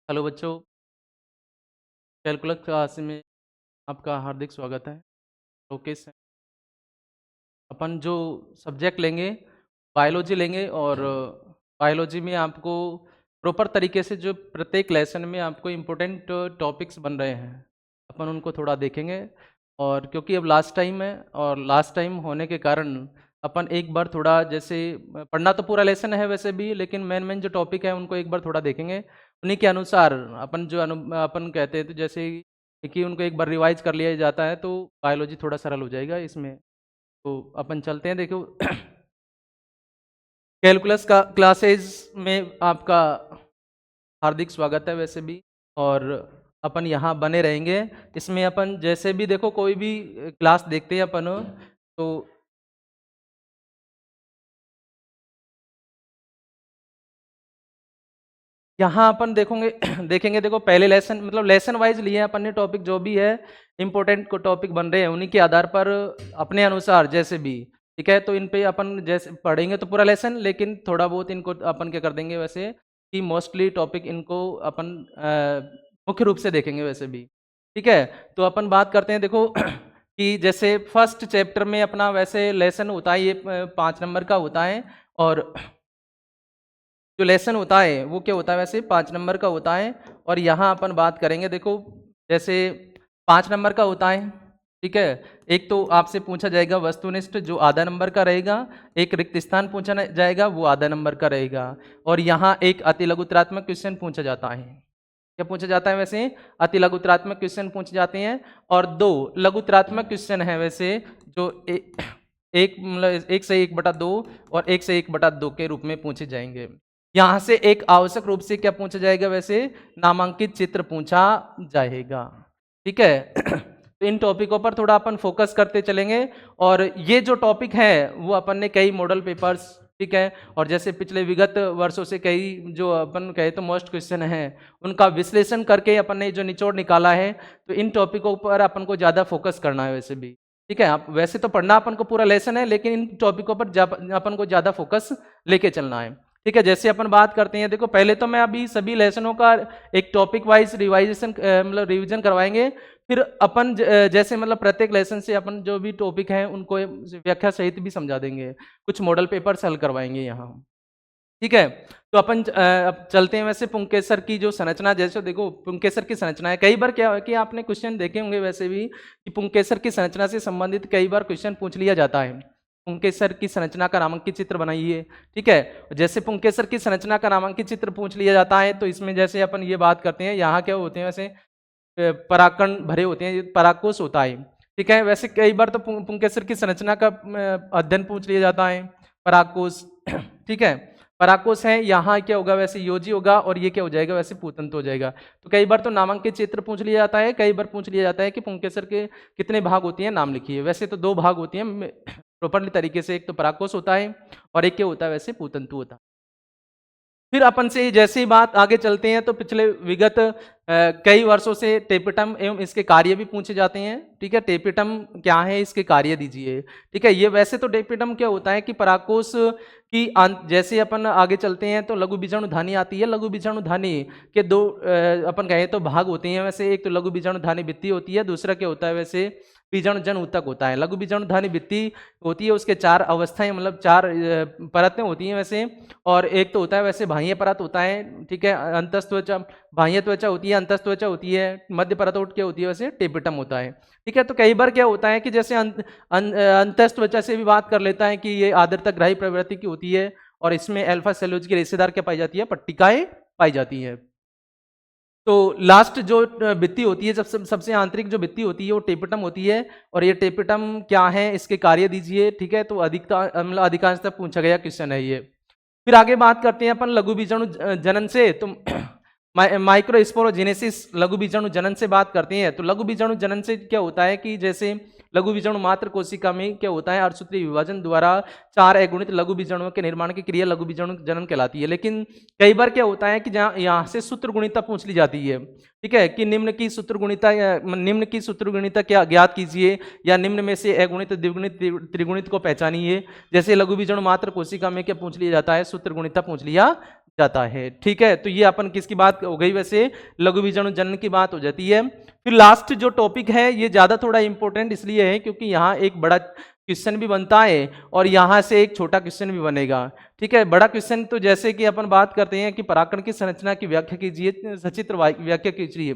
Hello बच्चों, calculus class में आपका हार्दिक स्वागत है। ओके सर, अपन जो सब्जेक्ट लेंगे बायोलॉजी लेंगे और बायोलॉजी में आपको प्रॉपर तरीके से जो प्रत्येक लेसन में आपको इम्पोर्टेंट टॉपिक्स बन रहे हैं अपन उनको थोड़ा देखेंगे। और क्योंकि अब लास्ट टाइम है और लास्ट टाइम होने के कारण अपन एक बार थोड़ा जैसे पढ़ना तो पूरा लेसन है वैसे भी, लेकिन मेन मेन जो टॉपिक है उनको एक बार थोड़ा देखेंगे। उन्हीं के अनुसार अपन जो अपन कहते हैं तो जैसे कि उनको एक बार रिवाइज कर लिया जाता है तो बायोलॉजी थोड़ा सरल हो जाएगा इसमें। तो अपन चलते हैं, देखो कैलकुलस का क्लासेस में आपका हार्दिक स्वागत है वैसे भी। और अपन यहाँ बने रहेंगे इसमें। अपन जैसे भी देखो कोई भी क्लास देखते हैं अपन तो यहाँ अपन देखोगे देखेंगे। देखो पहले लेसन मतलब लेसन वाइज लिए अपन ने टॉपिक जो भी है इंपॉर्टेंट को टॉपिक बन रहे हैं उन्हीं के आधार पर अपने अनुसार जैसे भी, ठीक है। तो इन पे अपन जैसे पढ़ेंगे तो पूरा लेसन, लेकिन थोड़ा बहुत इनको अपन क्या कर देंगे वैसे कि मोस्टली टॉपिक इनको अपन मुख्य रूप से देखेंगे वैसे भी, ठीक है। तो अपन बात करते हैं, देखो कि जैसे फर्स्ट चैप्टर में अपना वैसे लेसन होता है, ये 5 नंबर का होता है। और जो लेसन होता है वो क्या होता है वैसे 5 नंबर का होता है। और यहाँ अपन बात करेंगे, देखो जैसे 5 नंबर का होता है, ठीक है। एक तो आपसे पूछा जाएगा वस्तुनिष्ठ जो आधा नंबर का रहेगा, एक रिक्त स्थान पूछा जाएगा वो आधा नंबर का रहेगा। और यहाँ एक अति लघुतरात्मक क्वेश्चन पूछा जाता है। क्या पूछा जाता है वैसे? अति लघुतरात्मक क्वेश्चन पूछे जाते हैं। और 2 लघुतरात्मक क्वेश्चन है वैसे जो एक मतलब 1/1/2 और 1/1/2 के रूप में पूछे जाएंगे। यहाँ से एक आवश्यक रूप से क्या पूछा जाएगा वैसे, नामांकित चित्र पूछा जाएगा, ठीक है। तो इन टॉपिकों पर थोड़ा अपन फोकस करते चलेंगे। और ये जो टॉपिक है वो अपन ने कई मॉडल पेपर्स, ठीक है, और जैसे पिछले विगत वर्षों से कई जो अपन कहे तो मोस्ट क्वेश्चन है उनका विश्लेषण करके अपन ने जो निचोड़ निकाला है। तो इन टॉपिकों पर अपन को ज़्यादा फोकस करना है वैसे भी, ठीक है। आप वैसे तो पढ़ना अपन को पूरा लेसन है, लेकिन इन टॉपिकों पर अपन को ज़्यादा फोकस लेके चलना है, ठीक है। जैसे अपन बात करते हैं, देखो पहले तो मैं अभी सभी लेसनों का एक टॉपिक वाइज रिवाइजेशन मतलब रिवीजन करवाएंगे। फिर अपन जैसे मतलब प्रत्येक लेसन से अपन जो भी टॉपिक है उनको व्याख्या सहित भी समझा देंगे, कुछ मॉडल पेपर हल करवाएंगे यहाँ, ठीक है। तो अपन अब चलते हैं वैसे पुंकेसर की जो संरचना। जैसे देखो पुंकेसर की संरचना है, कई बार क्या है कि आपने क्वेश्चन देखे होंगे वैसे भी कि पुंकेसर की संरचना से संबंधित कई बार क्वेश्चन पूछ लिया जाता है। पुंकेसर की संरचना का नामांकित चित्र बनाइए, ठीक है। जैसे पुंकेसर की संरचना का नामांकित चित्र पूछ लिया जाता है तो इसमें जैसे अपन ये बात करते हैं, यहाँ क्या होते हैं वैसे परागकण भरे होते हैं, परागकोश होता है, ठीक है। वैसे कई बार तो पुंकेसर की संरचना का अध्ययन पूछ लिया जाता है, परागकोश, ठीक है। परागकोश है, यहाँ क्या होगा वैसे योजी होगा और ये क्या हो जाएगा वैसे पूतंतु हो जाएगा। तो कई बार तो नामांकित चित्र पूछ लिया जाता है, कई बार पूछ लिया जाता है कि पुंकेसर के कितने भाग होती हैं नाम लिखिए। वैसे तो 2 भाग होती हैं प्रॉपरली तरीके से, एक तो परागकोश होता है और एक क्या होता है वैसे पूतंतु होता है। फिर अपन से जैसे ही बात आगे चलते हैं तो पिछले विगत कई वर्षों से टेपिटम एवं इसके कार्य भी पूछे जाते हैं, ठीक है। टेपिटम क्या है, इसके कार्य दीजिए, ठीक है। ये वैसे तो टेपिटम क्या होता है कि परागकोश की जैसे अपन आगे चलते हैं तो लघु बीजाणुधानी आती है। लघु बीजाणुधानी के 2 अपन कहें तो भाग होते हैं वैसे, एक तो लघु बीजाणुधानी भित्ति होती है, दूसरा क्या होता है वैसे बीजाणु जन ऊतक होता है। लघु बीजाणुधानी भित्ति होती है, उसके 4 अवस्थाएं मतलब 4 परतें होती हैं वैसे। और एक तो होता है वैसे बाह्य परत होता है, ठीक है, अंतस्त्वचा बाह्य त्वचा होती है, अंतस्त्वचा होती है, मध्य परत क्या होती है वैसे टेपिटम होता है, ठीक है। तो कई बार क्या होता है कि जैसे अंतस्त्वचा से भी बात कर लेता है कि ये आर्द्रता ग्राही प्रवृत्ति की होती है और इसमें अल्फा सेलुलोज की रेशेदार क्या पाई जाती है, पट्टिकाएं पाई जाती है। तो लास्ट जो भित्ति होती है, सबसे आंतरिक जो भित्ति होती है वो टेपिटम होती है। और ये टेपिटम क्या है, इसके कार्य दीजिए, ठीक है। तो मतलब अधिकांशतः पूछा गया क्वेश्चन है ये। फिर आगे बात करते हैं अपन लघु बीजाणु जनन से। तो माइक्रोस्पोरोजेनेसिस लघु बीजाणु जनन से बात करते हैं। तो लघु बीजाणु जनन से क्या होता है कि जैसे लघु बीजाणु मात्र कोशिका में क्या होता है, अर्धसूत्रीय विभाजन द्वारा 4 अगुणित लघु बीजाणुओं के निर्माण की क्रिया लघु बीजाणु जनन कहलाती है। लेकिन कई बार क्या होता है कि जहाँ यहाँ से सूत्र गुणिता पूछ ली जाती है, ठीक है, कि निम्न की सूत्र गुणिता क्या ज्ञात कीजिए, या निम्न में से अगुणित द्विगुणित त्रिगुणित को पहचानिए। जैसे लघु बीजाणु मात्र कोशिका में क्या पूछ लिया जाता है, सूत्र गुणिता पूछ लिया जाता है। ठीक है, तो ये अपन किसकी बात हो गई, वैसे लघु बीजाणु जनन की बात हो जाती है। फिर लास्ट जो टॉपिक है ये ज्यादा थोड़ा इंपॉर्टेंट इसलिए है क्योंकि यहाँ एक बड़ा क्वेश्चन भी बनता है और यहाँ से एक छोटा क्वेश्चन भी बनेगा। ठीक है, बड़ा क्वेश्चन तो जैसे कि अपन बात करते हैं कि पराकण की संरचना की व्याख्या कीजिए, सचित्र व्याख्या कीजिए।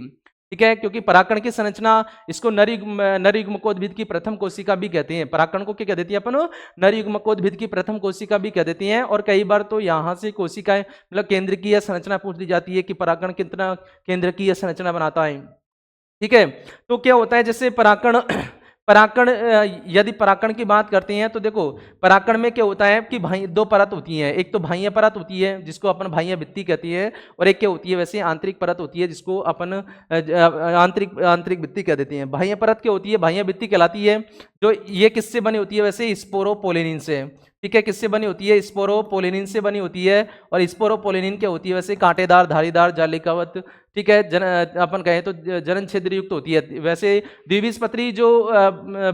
ठीक है, क्योंकि पराकण की संरचना, इसको नरयुग्मकोद्भिद की प्रथम कोशिका भी कहते हैं। पराकण को क्या कह देती है अपन, नरयुग्मकोद्भिद की प्रथम कोशिका भी कह देती हैं। और कई बार तो यहाँ से कोशिकाएं मतलब केंद्रकीय संरचना पूछ ली जाती है कि पराकण कितना केंद्रकीय संरचना बनाता है। ठीक है, तो क्या होता है जैसे पराकण पराकण यदि पराकण की बात करते हैं तो देखो पराकण में क्या होता है कि भाई दो परत होती है, एक तो बाह्य परत होती है जिसको अपन बाह्य भित्ति कहती है, और एक क्या होती है वैसे आंतरिक परत होती है जिसको अपन आंतरिक आंतरिक भित्ति कह देते हैं। बाह्य परत क्या होती है, बाह्य भित्ति कहलाती है। जो ये किससे बनी होती है वैसे, स्पोरोपोलिनिन से। ठीक है, किससे बनी होती है, स्पोरोपोलिनिन से बनी होती है। और स्पोरोपोलिनिन क्या होती है वैसे, कांटेदार धारीदार जालिकावत। ठीक है, अपन कहें तो जनन छिद्र युक्त होती है। वैसे द्विबीजपत्री जो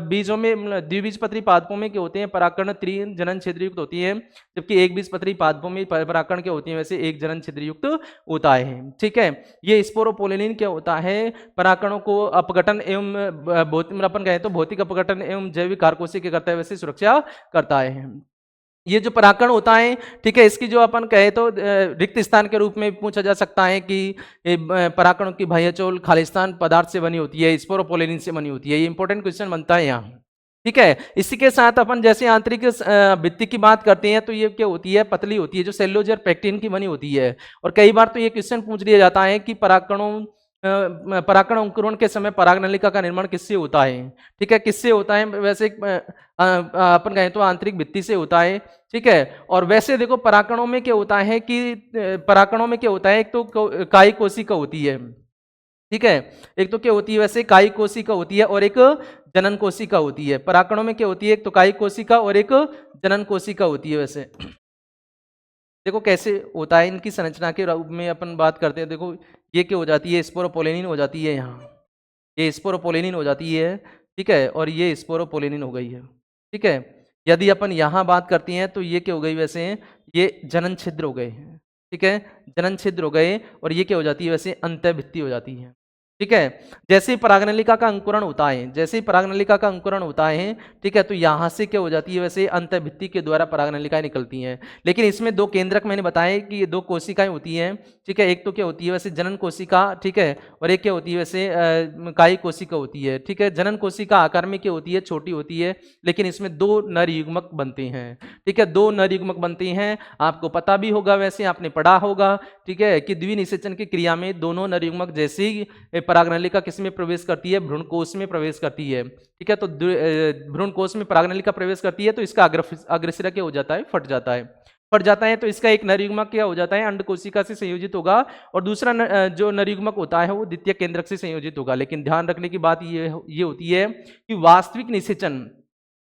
बीजों में द्विबीजपत्री पादपों में क्या होते हैं, पराकण त्रि जनन छिद्र युक्त होती है, जबकि एक बीजपत्री पादपों में पराकण क्या होती है वैसे एक जनन छिद्र युक्त होता है। ठीक है, ये स्पोरोपोलिनिन क्या होता है, पराकणों को अपघटन एवं अपन कहें तो भौतिक अपघटन एवं जैविक कारकों के करता है वैसे सुरक्षा करता है। ये जो पराकण होता है, ठीक है, इसकी जो अपन कहे तो रिक्त स्थान के रूप में पूछा जा सकता है कि पराकणों की बाह्यचोल खालिस्तान पदार्थ से बनी होती है, स्पोरोपोलिनिन से बनी होती है। ये इंपॉर्टेंट क्वेश्चन बनता है यहाँ। ठीक है, इसी के साथ अपन जैसे आंतरिक भित्ति की बात करते हैं तो ये क्या होती है, पतली होती है, जो सेल्यूलोज और पेक्टिन की बनी होती है। और कई बार तो ये क्वेश्चन पूछ लिया जाता है कि पराकण अंकुरण के समय परागनलिका का निर्माण किससे होता है। ठीक है, किससे होता है वैसे अपन कहें तो आंतरिक भित्ति से होता है। ठीक है, और वैसे देखो पराकणों में क्या होता है कि पराकणों में क्या होता है, एक तो कायी कोशिका होती है। ठीक है, एक तो क्या होती है वैसे कायी कोशिका होती है और एक जनन कोशिका होती है। पराकणों में क्या होती है, एक तो कायी कोशिका और एक जनन कोशिका होती है। वैसे देखो कैसे होता है, इनकी संरचना के रूप में अपन बात करते हैं। देखो ये क्या हो जाती है, स्पोरोपोलिनिन हो जाती है, यहाँ ये स्पोरोपोलिनिन हो जाती है। ठीक है, और ये स्पोरोपोलिनिन हो गई है। ठीक है, यदि अपन यहाँ बात करते हैं तो ये क्या हो गई वैसे, ये जनन छिद्र हो गए। ठीक है, जनन छिद्र हो गए और ये क्या हो जाती है वैसे, अंतःभित्ति हो जाती है। ठीक है, जैसे ही परागनलिका का अंकुरण होता है, जैसे ही परागनलिका का अंकुरण होता है, ठीक है, तो यहाँ से क्या हो जाती है वैसे, अंतःभित्ति के द्वारा परागनलिकाएं निकलती हैं। लेकिन इसमें दो केंद्रक मैंने बताया कि ये दो कोशिकाएं होती हैं। ठीक है, एक तो क्या होती है वैसे जनन कोशिका, ठीक है, और एक क्या होती है वैसे कायी कोशिका होती है। ठीक है, जनन कोशिका आकार में क्या होती है, छोटी होती है, लेकिन इसमें दो नर युग्मक बनते हैं। ठीक है, दो नर युग्मक बनते हैं, आपको पता भी होगा, वैसे आपने पढ़ा होगा। ठीक है, कि द्विनिषेचन की क्रिया में दोनों नर युग्मक जैसे ही परागनलिका किस में प्रवेश करती है, भ्रूणकोश में प्रवेश करती है। ठीक है, तो भ्रूणकोश में परागनलिका प्रवेश करती है तो इसका अग्रसिरा क्या हो जाता है, फट जाता है। फट जाता है तो इसका एक नरयुग्मक क्या हो जाता है, अंड कोशिका से संयोजित होगा, और दूसरा जो नरयुग्मक होता है वो द्वितीय केंद्रक से संयोजित होगा। लेकिन ध्यान रखने की बात ये होती है कि वास्तविक निषेचन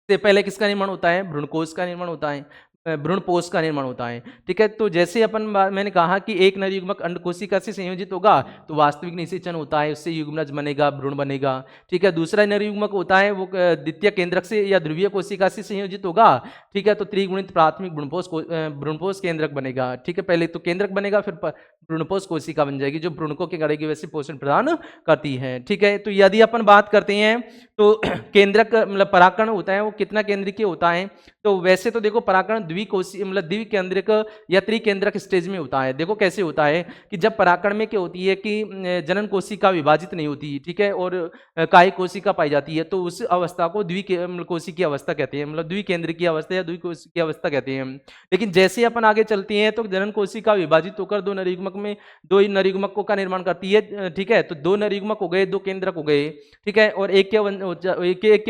से पहले किसका निर्माण होता है, भ्रूणकोश का निर्माण होता है, भ्रूणपोष का निर्माण होता है। ठीक है, तो जैसे अपन मैंने कहा कि एक नर युग्मक अंड कोशिका से संयोजित होगा तो वास्तविक निषेचन होता है, उससे युग्मनज बनेगा, भ्रूण बनेगा। ठीक है, दूसरा नर युग्मक होता है वो द्वितीय केंद्रक से या ध्रुवीय कोशिका से संयोजित होगा। ठीक है, तो त्रिगुणित प्राथमिक भ्रूणपोष केंद्रक बनेगा। ठीक है, पहले तो केंद्रक बनेगा फिर भ्रूणपोष कोशिका बन जाएगी जो भ्रूणकों के गड़े की वजह से पोषण प्रदान करती है। ठीक है, तो यदि अपन बात करते हैं तो केंद्रक मतलब पराकण होता है वो कितना केंद्रीय होता है, तो वैसे तो देखो पराकण द्विकोशीय मतलब द्विकेंद्रक या त्रिकेंद्रक स्टेज में होता है। देखो कैसे होता है कि जब पराकण में क्या होती है कि जनन कोशिका विभाजित नहीं होती, ठीक है, और कायी कोशिका पाई जाती है, तो उस अवस्था को द्विकोशिकी अवस्था कहते हैं, मतलब द्विकेंद्रिकीय अवस्था या द्विकोशिकीय अवस्था कहते हैं। लेकिन जैसे अपन आगे चलते हैं तो जनन कोशिका विभाजित होकर दो नरयुग्मक में दो नरयुग्मकों का निर्माण करती है। ठीक है, तो दो नरयुग्मक हो गए, दो केंद्रक हो गए। ठीक है, और एक क्या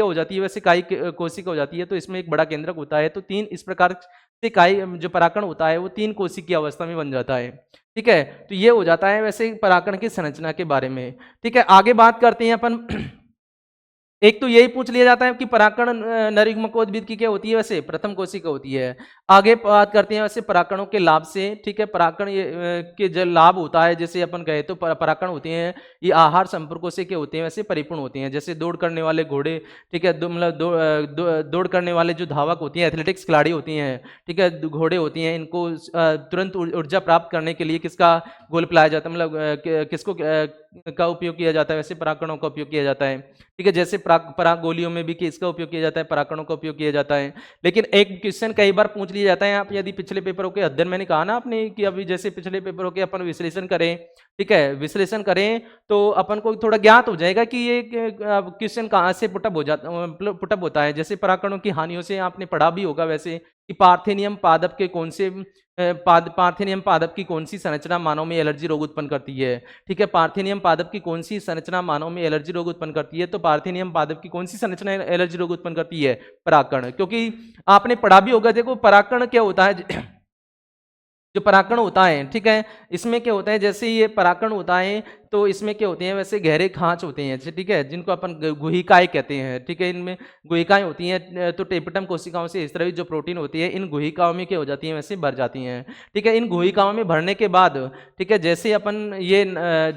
हो जाती है वैसे कायी कोशिका हो जाती है, तो इसमें एक बड़ा केंद्रक होता है। तो तीन इस प्रकार से कायी जो पराकण होता है वो तीन कोशिकीय अवस्था में बन जाता है। ठीक है, तो ये हो जाता है वैसे पराकण की संरचना के बारे में। ठीक है, आगे बात करते हैं अपन। एक तो यही पूछ लिया जाता है कि पराकण नरयुग्मकोद्भिद की क्या होती है वैसे, प्रथम कोशिका होती है। आगे बात करते हैं वैसे परागकणों के लाभ से, ठीक है। परागकण के जो लाभ होता है, जैसे अपन कहे तो परागकण होते हैं ये आहार संपर्कों से क्या होते हैं वैसे परिपूर्ण होते हैं। जैसे दौड़ करने वाले घोड़े, ठीक है, मतलब दौड़ करने वाले जो धावक होती हैं, एथलेटिक्स खिलाड़ी होती हैं, ठीक है, घोड़े होती हैं, इनको तुरंत ऊर्जा प्राप्त करने के लिए किसका घोल पिलाया जाता है, मतलब किसको का उपयोग किया जाता है वैसे परागकणों का उपयोग किया जाता है, ठीक है। जैसे पराग गोलियों में भी किसका उपयोग किया जाता है, परागकणों का उपयोग किया जाता है। लेकिन एक क्वेश्चन कई बार पूछ लिया जाता है, आप यदि पिछले पेपरों के अध्ययन, मैंने कहा ना आपने कि अभी जैसे पिछले पेपरों के अपन विश्लेषण करें, ठीक है, विश्लेषण करें तो अपन को थोड़ा ज्ञात हो जाएगा कि ये क्वेश्चन कहाँ से पुटअप हो जाता, मतलब पुटअप होता है। जैसे परागकणों की हानियों से आपने पढ़ा भी होगा वैसे कि पार्थेनियम पादप के कौन से पार्थेनियम पादप की कौन सी संरचना मानव में एलर्जी रोग उत्पन्न करती है, ठीक है। पार्थेनियम पादप की कौन सी संरचना मानव में एलर्जी रोग उत्पन्न करती है, तो पार्थेनियम पादप की कौन सी संरचना एलर्जी रोग उत्पन्न करती है, परागकण। क्योंकि आपने पढ़ा भी होगा, देखो परागकण क्या होता है जो परागकण होता है, ठीक है, इसमें क्या होता है, जैसे ये परागकण होता है तो इसमें क्या होते हैं वैसे गहरे खांच होते हैं, ठीक है, जिनको अपन गुहिकाएं कहते हैं, ठीक है। इनमें गुहिकाएं होती हैं, तो टेपिटम कोशिकाओं से स्रावित जो प्रोटीन होती है इन गुहिकाओं में क्या हो जाती है वैसे भर जाती हैं, ठीक है। इन गुहिकाओं में भरने के बाद, ठीक है, जैसे अपन ये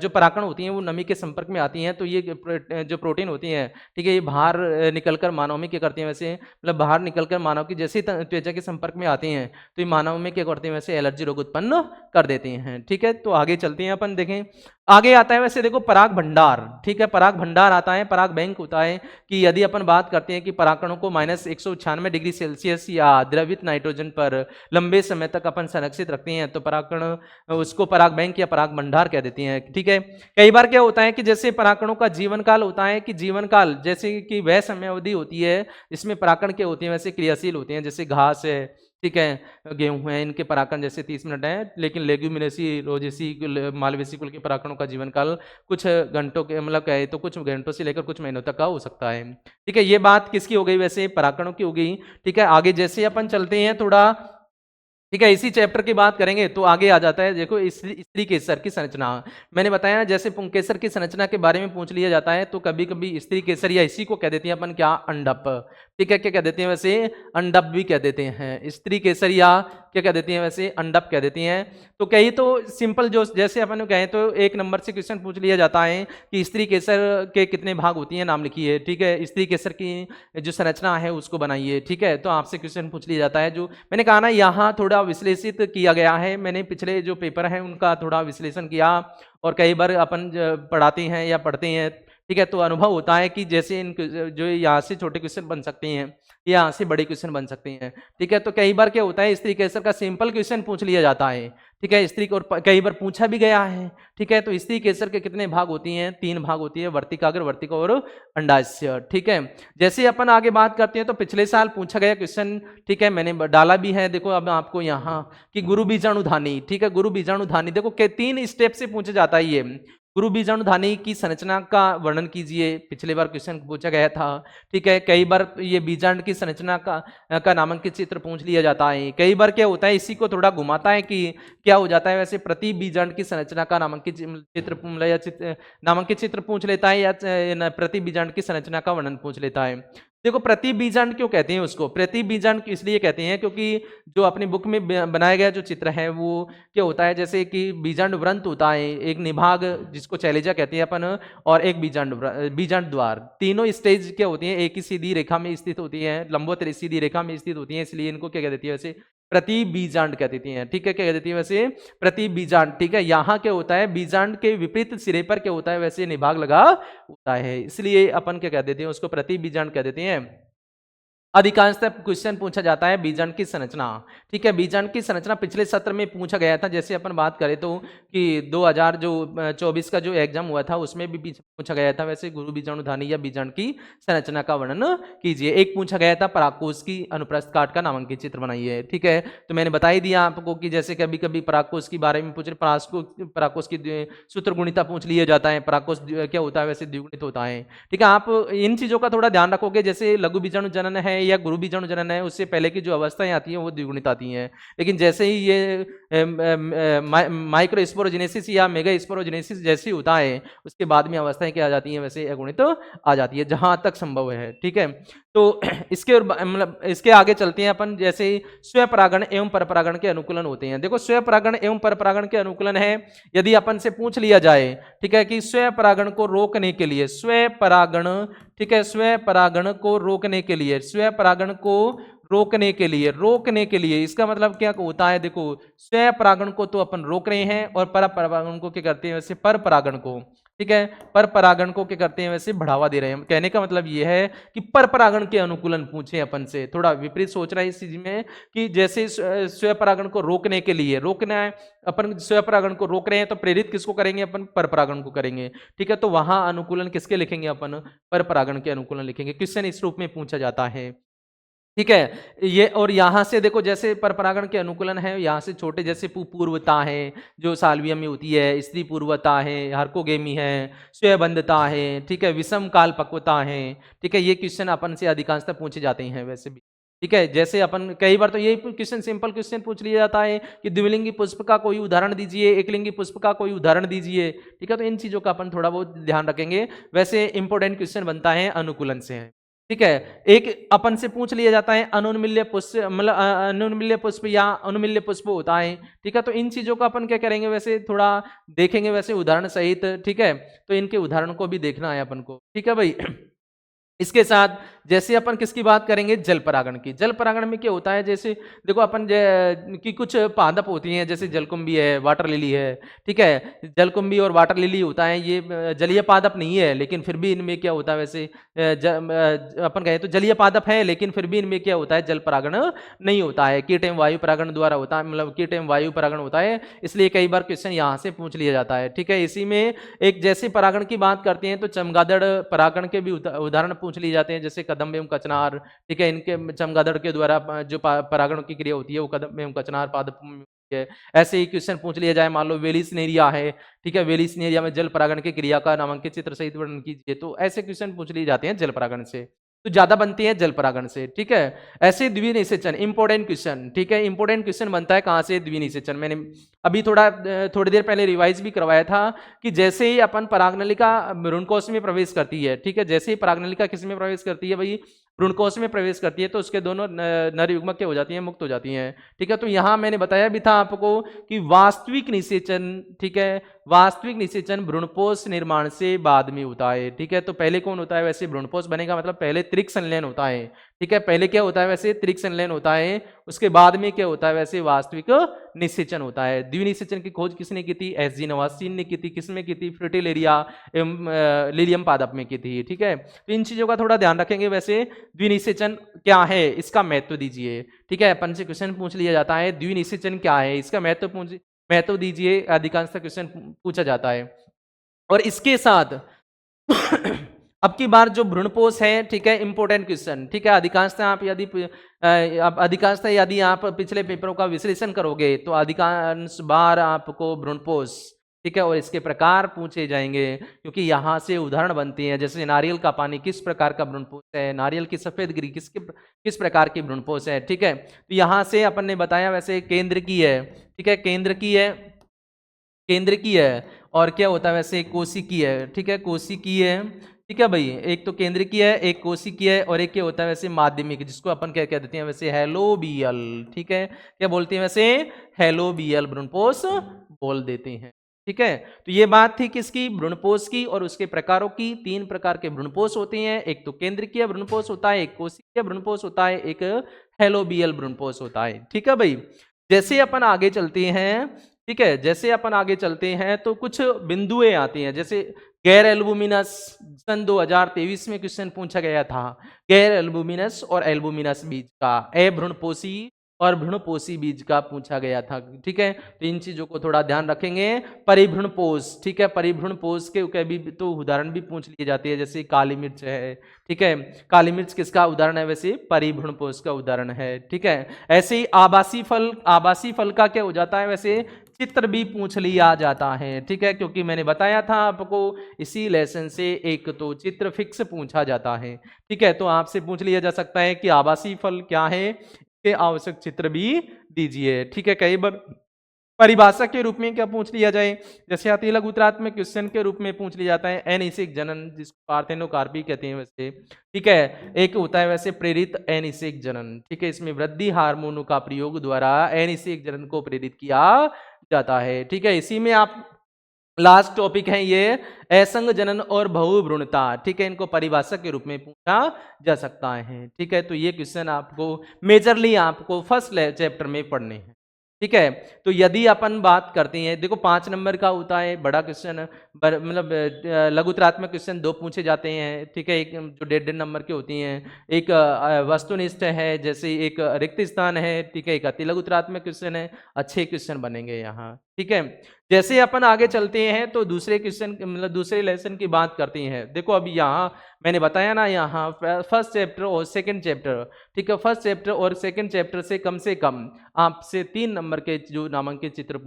जो परागकण होती हैं वो नमी के संपर्क में आती हैं, तो ये जो प्रोटीन होती हैं, ठीक है, ये बाहर निकलकर मानव में क्या करती हैं वैसे, मतलब बाहर निकलकर मानव की जैसे त्वचा के संपर्क में आती हैं तो ये मानव में क्या करते हैं वैसे एलर्जी रोग उत्पन्न कर देते हैं, ठीक है। तो आगे चलते हैं अपन, देखें आगे आता है वैसे देखो पराग भंडार, ठीक है, पराग भंडार आता है, पराग बैंक होता है कि यदि अपन बात करते हैं कि परागकणों को -196 डिग्री सेल्सियस या द्रवित नाइट्रोजन पर लंबे समय तक अपन संरक्षित रखते हैं तो परागकण उसको पराग बैंक या पराग भंडार कह देते हैं, ठीक है। कई बार क्या होता है कि जैसे परागकणों का जीवन काल होता है कि जीवन काल जैसे कि वह समय अवधि होती है इसमें परागकण क्या होते हैं वैसे क्रियाशील होते हैं, जैसे घास है, ठीक है, गेहूं है, इनके परागकण जैसे 30 मिनट है। लेकिन लेग्यूमिनेसी रोजेसी मालवेसी कुल के परागकणों का जीवन काल कुछ घंटों के, मतलब कहे तो कुछ घंटों से लेकर कुछ महीनों तक का हो सकता है, ठीक है। ये बात किसकी हो गई वैसे, परागकणों की हो गई, ठीक है। आगे जैसे अपन चलते हैं थोड़ा, ठीक है, इसी चैप्टर की बात करेंगे तो आगे आ जाता है, देखो स्त्री केसर की संरचना। मैंने बताया जैसे पुंकेसर की संरचना के बारे में पूछ लिया जाता है तो कभी कभी स्त्री केसर या इसी को कह देते हैं अपन क्या, अंडप, ठीक है, क्या कह देते हैं वैसे, अंडप भी कह देते हैं, स्त्री केसर या क्या कह देती हैं वैसे, अंडप कह देती हैं। तो कई तो सिंपल जो जैसे अपन कहें तो एक नंबर से क्वेश्चन पूछ लिया जाता है कि स्त्री केसर के कितने भाग होती हैं, नाम लिखिए, ठीक है, स्त्री केसर की जो संरचना है उसको बनाइए, ठीक है। तो आपसे क्वेश्चन पूछ लिया जाता है, जो मैंने कहा ना यहाँ थोड़ा विश्लेषित किया गया है, मैंने पिछले जो पेपर हैं उनका थोड़ा विश्लेषण किया और कई बार अपन पढ़ाते हैं या पढ़ते हैं, ठीक है, तो अनुभव होता है कि जैसे इन जो यहाँ से छोटे क्वेश्चन बन सकते हैं यहाँ से बड़े क्वेश्चन बन सकते हैं, ठीक है। तो कई बार क्या होता है स्त्री केसर का सिंपल क्वेश्चन पूछ लिया जाता है, ठीक है, स्त्री और कई बार पूछा भी गया है, ठीक है। तो स्त्री केसर के कितने भाग होती हैं, 3 भाग होती है, वर्तिकाग्र, वर्तिका और अंडाशय, ठीक है। जैसे अपन आगे बात करते हैं तो पिछले साल पूछा गया क्वेश्चन, ठीक है, मैंने डाला भी है, देखो अब आपको यहाँ कि गुरु बीजाणुधानी, ठीक है, गुरु बीजाणुधानी देखो 3 स्टेप से पूछा जाता है ये गुरु बीजाणुधानी की संरचना का वर्णन कीजिए, पिछले बार क्वेश्चन पूछा गया था, ठीक है। कई बार ये बीजांड की संरचना का नामांकित चित्र पूछ लिया जाता है। कई बार क्या होता है इसी को थोड़ा घुमाता है कि क्या हो जाता है वैसे प्रति बीजांड की संरचना का नामांकित चित्र या नामांकित चित्र पूछ लेता है या प्रति बीजांड की संरचना का वर्णन पूछ लेता है। देखो प्रति बीजांड क्यों कहते हैं उसको, प्रति बीजांड इसलिए कहते हैं क्योंकि जो अपनी बुक में बनाया गया जो चित्र है वो क्या होता है, जैसे कि बीजांड व्रंत होता है, एक निभाग जिसको चैलेजा कहते हैं अपन, और एक बीजांड द्वार, तीनों स्टेज क्या होती हैं एक ही सीधी रेखा में स्थित होती है, लंबवत सीधी रेखा में स्थित होती है, इसलिए इनको क्या कह देती है वैसे प्रति बीजांड कह देती हैं, ठीक है, क्या कह देती है वैसे प्रति बीजांड, ठीक है। यहाँ क्या होता है बीजांड के विपरीत सिरे पर क्या होता है वैसे निभाग लगा होता है, इसलिए अपन क्या कह देते हैं उसको प्रति बीजांड कह देते हैं। अधिकांशतः क्वेश्चन पूछा जाता है बीजांड की संरचना, ठीक है, बीजांड की संरचना पिछले सत्र में पूछा गया था। जैसे अपन बात करें तो कि 2024 का जो एग्जाम हुआ था उसमें भी पूछा गया था वैसे गुरु बीजाणुधानी या बीजांड की संरचना का वर्णन कीजिए। एक पूछा गया था परागकोश की अनुप्रस्थ काट का नामांकित चित्र बनाइए, ठीक है। तो मैंने बता ही दिया आपको कि जैसे कभी कभी परागकोश के बारे में पूछ रहे, परागकोश की सूत्र गुणिता पूछ लिया जाता है, परागकोश क्या होता है वैसे द्विगुणित होता है, ठीक है। आप इन चीजों का थोड़ा ध्यान रखोगे, जैसे लघु बीजाणु जनन है या गुरु बीजाणु जनन है उससे पहले की जो अवस्थाएं आती हैं वो द्विगुणित आती हैं, लेकिन जैसे ही ये माइक्रोस्पोरोजेनेसिस या मेगा स्पोरोजेनेसिस जैसे होता है उसके बाद में अवस्थाएं क्या आ जाती हैं वैसे अगुणित आ जाती है जहां तक संभव है, ठीक है। तो इसके मतलब इसके आगे चलते हैं अपन, जैसे स्वपरागण एवं परपरागण के अनुकूलन होते हैं। देखो स्वपरागण एवं परपरागण के अनुकूलन है, यदि अपन से पूछ लिया जाए, ठीक है, कि स्वपरागण को रोकने के लिए, स्वपरागण, ठीक है, स्वपरागण को रोकने के लिए, स्वपरागण को रोकने के लिए, रोकने के लिए इसका मतलब क्या होता है? देखो स्वपरागण को तो अपन रोक रहे हैं और परपरागण को क्या करते हैं? वैसे परपरागण को, ठीक है, पर परागण को क्या करते हैं? वैसे बढ़ावा दे रहे हैं। कहने का मतलब ये है कि पर परागण के अनुकूलन पूछे अपन से, थोड़ा विपरीत सोच रहा है इस चीज में कि जैसे स्वपरागण को रोकने के लिए, रोकना है अपन, स्वपरागण को रोक रहे हैं तो प्रेरित किसको करेंगे? अपन पर परागण को करेंगे, ठीक है। तो वहां अनुकूलन किसके लिखेंगे? अपन पर परागण के अनुकूलन लिखेंगे। क्वेश्चन इस रूप में पूछा जाता है, ठीक है। ये और यहां से देखो जैसे पर परागण के अनुकूलन है, यहां से छोटे जैसे पूर्वता है जो साल्वियम में होती है, स्त्री पूर्वता है, हार्कोगेमी है, स्वयंबंधता है, ठीक है, विषम काल पक्वता है, ठीक है। ये क्वेश्चन अपन से अधिकांशतः पूछे जाते हैं वैसे भी, ठीक है। जैसे अपन कई बार तो ये क्वेश्चन सिंपल क्वेश्चन पूछ लिया जाता है कि द्विलिंगी पुष्प का कोई उदाहरण दीजिए, एकलिंगी पुष्प का कोई उदाहरण दीजिए, ठीक है। तो इन चीजों का अपन थोड़ा बहुत ध्यान रखेंगे। वैसे इंपॉर्टेंट क्वेश्चन बनता है अनुकूलन से, ठीक है। एक अपन से पूछ लिया जाता है अनुन्मिल्य पुष्प, मतलब अनुन्मिल्य पुष्प या अनुमिल्य पुष्प होता है, ठीक है। तो इन चीजों का अपन क्या करेंगे? वैसे थोड़ा देखेंगे वैसे उदाहरण सहित, ठीक है। तो इनके उदाहरण को भी देखना है अपन को, ठीक है भाई। इसके साथ जैसे अपन किसकी बात करेंगे? जल परागण की। जल परागण में क्या होता है? जैसे देखो अपन की कुछ पादप होती हैं, जैसे जलकुंभी है, वाटर लिली है, ठीक है। जलकुंभी और वाटर लिली होता है, ये जलीय पादप नहीं है, लेकिन फिर भी इनमें क्या होता है? वैसे अपन कहें तो जलीय पादप है, लेकिन फिर भी इनमें क्या होता है? जल परागण नहीं होता है, कीट एवं वायु परागण द्वारा होता है, मतलब कीट एवं वायु परागण होता है। इसलिए कई बार क्वेश्चन यहाँ से पूछ लिया जाता है, ठीक है। इसी में एक जैसे परागण की बात करते हैं तो चमगादड़ परागण के भी उदाहरण पूछ लिए जाते हैं, जैसे कदम्ब एवं कचनार, ठीक है। इनके चमगादड़ के द्वारा जो परागण की क्रिया होती है वो कदम्ब एवं कचनार पादप में होती है। ऐसे ही क्वेश्चन पूछ लिया जाए, मान लो वेलिसनेरिया है, ठीक है, वेलिसनेरिया में जल परागण की क्रिया का नामांकित चित्र सहित वर्णन कीजिए। तो ऐसे क्वेश्चन पूछ लिए जाते हैं जल परागण से, तो ज्यादा बनती है जल परागण से, ठीक है। ऐसे द्विनिषेचन इंपॉर्टेंट क्वेश्चन, ठीक है, इंपॉर्टेंट क्वेश्चन बनता है कहां से? द्विनिषेचन। मैंने अभी थोड़ी देर पहले रिवाइज भी करवाया था कि जैसे ही अपन परागनलिका भ्रूणकोश में प्रवेश करती है, ठीक है, जैसे ही परागनलिका किस में प्रवेश करती है भाई? भ्रूणकोश में प्रवेश करती है, तो उसके दोनों नर युग्मक क्या हो जाती हैं? मुक्त हो जाती हैं, ठीक है। तो यहां मैंने बताया भी था आपको कि वास्तविक निषेचन, ठीक है, वास्तविक निषेचन भ्रूणपोष निर्माण से बाद में होता है, ठीक है। तो पहले कौन होता है? वैसे भ्रूणपोष बनेगा मतलब पहले त्रिक संलयन होता है, ठीक है। पहले क्या होता है? वैसे त्रिक संलयन होता है, उसके बाद में क्या होता है? वैसे वास्तविक निषेचन होता है। द्विनिषेचन की खोज किसने की थी? एसजी नवासीन ने की थी। किसमें की थी? फ्रिटिलेरिया एवं लिलियम पादप में की थी, ठीक है। तो इन चीजों का थोड़ा ध्यान रखेंगे। वैसे द्विनिषेचन क्या है, इसका महत्व दीजिए, ठीक है। अपन से क्वेश्चन पूछ लिया जाता है द्विनिषेचन क्या है, इसका महत्व दीजिए, अधिकांश क्वेश्चन पूछा जाता है। और इसके साथ अब की बार जो भ्रूणपोष है, ठीक है, इंपॉर्टेंट क्वेश्चन, ठीक है। अधिकांशतः आप यदि आप पिछले पेपरों का विश्लेषण करोगे तो अधिकांश बार आपको भ्रूणपोष, ठीक है, और इसके प्रकार पूछे जाएंगे, क्योंकि यहाँ से उदाहरण बनती है। जैसे नारियल का पानी किस प्रकार का भ्रूणपोष है, नारियल की सफेद गिरी किस प्रकार की भ्रूणपोष है, ठीक है। तो यहाँ से अपन ने बताया वैसे केंद्र की है, ठीक है, केंद्र की है, और क्या होता है? वैसे कोशिकीय है, ठीक है, कोशिकीय है, ठीक है भाई। एक तो केंद्रीय है, एक कोशिकीय है, और एक क्या होता है? वैसे माध्यमिक, जिसको अपन क्या कह देते हैं? वैसे हेलोबियल, ठीक है, क्या बोलते हैं? वैसे हेलोबियल भ्रूणपोष बोल देते हैं, ठीक है। तो ये बात थी किसकी? भ्रूणपोष की, और उसके प्रकारों की। 3 प्रकार के भ्रूणपोष होते हैं, एक तो केंद्रीय भ्रूणपोष होता है, एक कोशिकीय भ्रूणपोष होता है, एक हेलोबियल भ्रूणपोष होता है, ठीक है भाई। जैसे अपन आगे चलते हैं, ठीक है, जैसे अपन आगे चलते हैं तो कुछ बिंदुएं आती हैं, जैसे गैर एल्बुमिनस। सन 2023 में क्वेश्चन पूछा गया था, गैर एल्बुमिनस और एल्बुमिनस बीज का, अभ्रूणपोषी और भ्रूणपोषी बीज का पूछा गया था, ठीक है। तो इन चीजों को थोड़ा ध्यान रखेंगे। परिभ्रूणपोष, ठीक है, परिभ्रूणपोष के भी तो उदाहरण भी पूछ लिए जाते हैं, जैसे काली मिर्च है, ठीक है। काली मिर्च किसका उदाहरण है? वैसे परिभ्रूणपोष का उदाहरण है, ठीक है। ऐसे ही आभासी फल का क्या हो जाता है? वैसे चित्र भी पूछ लिया जाता है, ठीक है, क्योंकि मैंने बताया था आपको इसी लेसन से एक तो चित्र फिक्स पूछा जाता है, ठीक है। तो आपसे पूछ लिया जा सकता है कि आभासी फल क्या है, के आवश्यक चित्र भी दीजिए, ठीक है। कई बार परिभाषा के रूप में क्या पूछ लिया जाए, जैसे अति लघुतरात्मक क्वेश्चन के रूप में पूछ लिया जाता है अनिषेक जनन, जिसको पार्थेनोकार्पी कहते हैं वैसे, ठीक है। एक होता है वैसे प्रेरित अनिषेक जनन, ठीक है, इसमें वृद्धि हार्मोनों का प्रयोग द्वारा अनिषेक जनन को प्रेरित किया जाता है, ठीक है। इसी में आप लास्ट टॉपिक है ये असंग जनन और बहुभ्रूणता, ठीक है, इनको परिभाषा के रूप में पूछा जा सकता है, ठीक है। तो ये क्वेश्चन आपको मेजरली आपको फर्स्ट चैप्टर में पढ़ने हैं, ठीक है। तो यदि अपन बात करते हैं, देखो 5 नंबर का होता है बड़ा क्वेश्चन, मतलब लघुतरात्मक क्वेश्चन 2 पूछे जाते हैं, ठीक है, एक जो 1.5 नंबर के होती हैं, एक वस्तुनिष्ठ है, जैसे एक रिक्त स्थान है, ठीक है, एक अति लघुतरात्मक क्वेश्चन है, अच्छे क्वेश्चन बनेंगे यहाँ, ठीक है। जैसे अपन आगे चलते हैं तो दूसरे क्वेश्चन मतलब दूसरे लेसन की बात करते हैं। देखो अभी यहाँ मैंने बताया ना, यहाँ फर्स्ट चैप्टर और सेकंड चैप्टर, ठीक है, फर्स्ट चैप्टर और सेकंड चैप्टर से कम आपसे 3 नंबर के जो नामांकित चित्र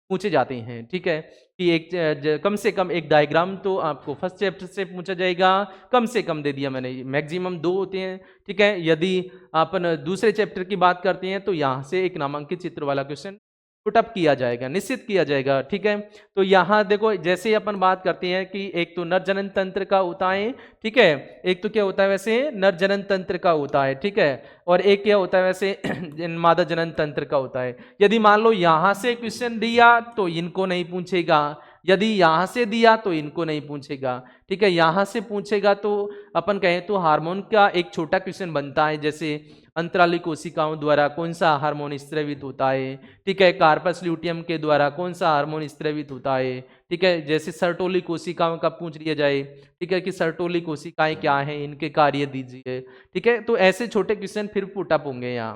पूछे जाते हैं, ठीक है, कि एक कम से कम एक डायग्राम तो आपको फर्स्ट चैप्टर से पूछा जाएगा, कम से कम दे दिया मैंने, मैक्सिमम 2 होते हैं, ठीक है। यदि अपन दूसरे चैप्टर की बात करते हैं तो यहाँ से एक नामांकित चित्र वाला क्वेश्चन पुटअप किया जाएगा, निश्चित किया जाएगा, ठीक है। तो यहाँ देखो जैसे अपन बात करते हैं कि एक तो नर जनन तंत्र का होता है, ठीक है, एक तो क्या होता है वैसे नर जनन तंत्र का होता है, ठीक है, और एक क्या होता है वैसे मादा जनन तंत्र का होता है। यदि मान लो यहाँ से क्वेश्चन दिया तो इनको नहीं पूछेगा, यदि यहाँ से दिया तो इनको नहीं पूछेगा, ठीक है। यहाँ से पूछेगा तो अपन कहें तो हार्मोन का एक छोटा क्वेश्चन बनता है, जैसे अंतराली कोशिकाओं द्वारा कौन सा हार्मोन स्त्रवित होता है, ठीक है, कार्पस ल्यूटियम के द्वारा कौन सा हार्मोन स्त्रवित होता है, ठीक है, जैसे सर्टोली कोशिकाओं का पूछ लिया जाए, ठीक है, कि सर्टोली कोशिकाएं क्या हैं, इनके कार्य दीजिए, ठीक है। तो ऐसे छोटे क्वेश्चन फिर पुटअप होंगे यहाँ,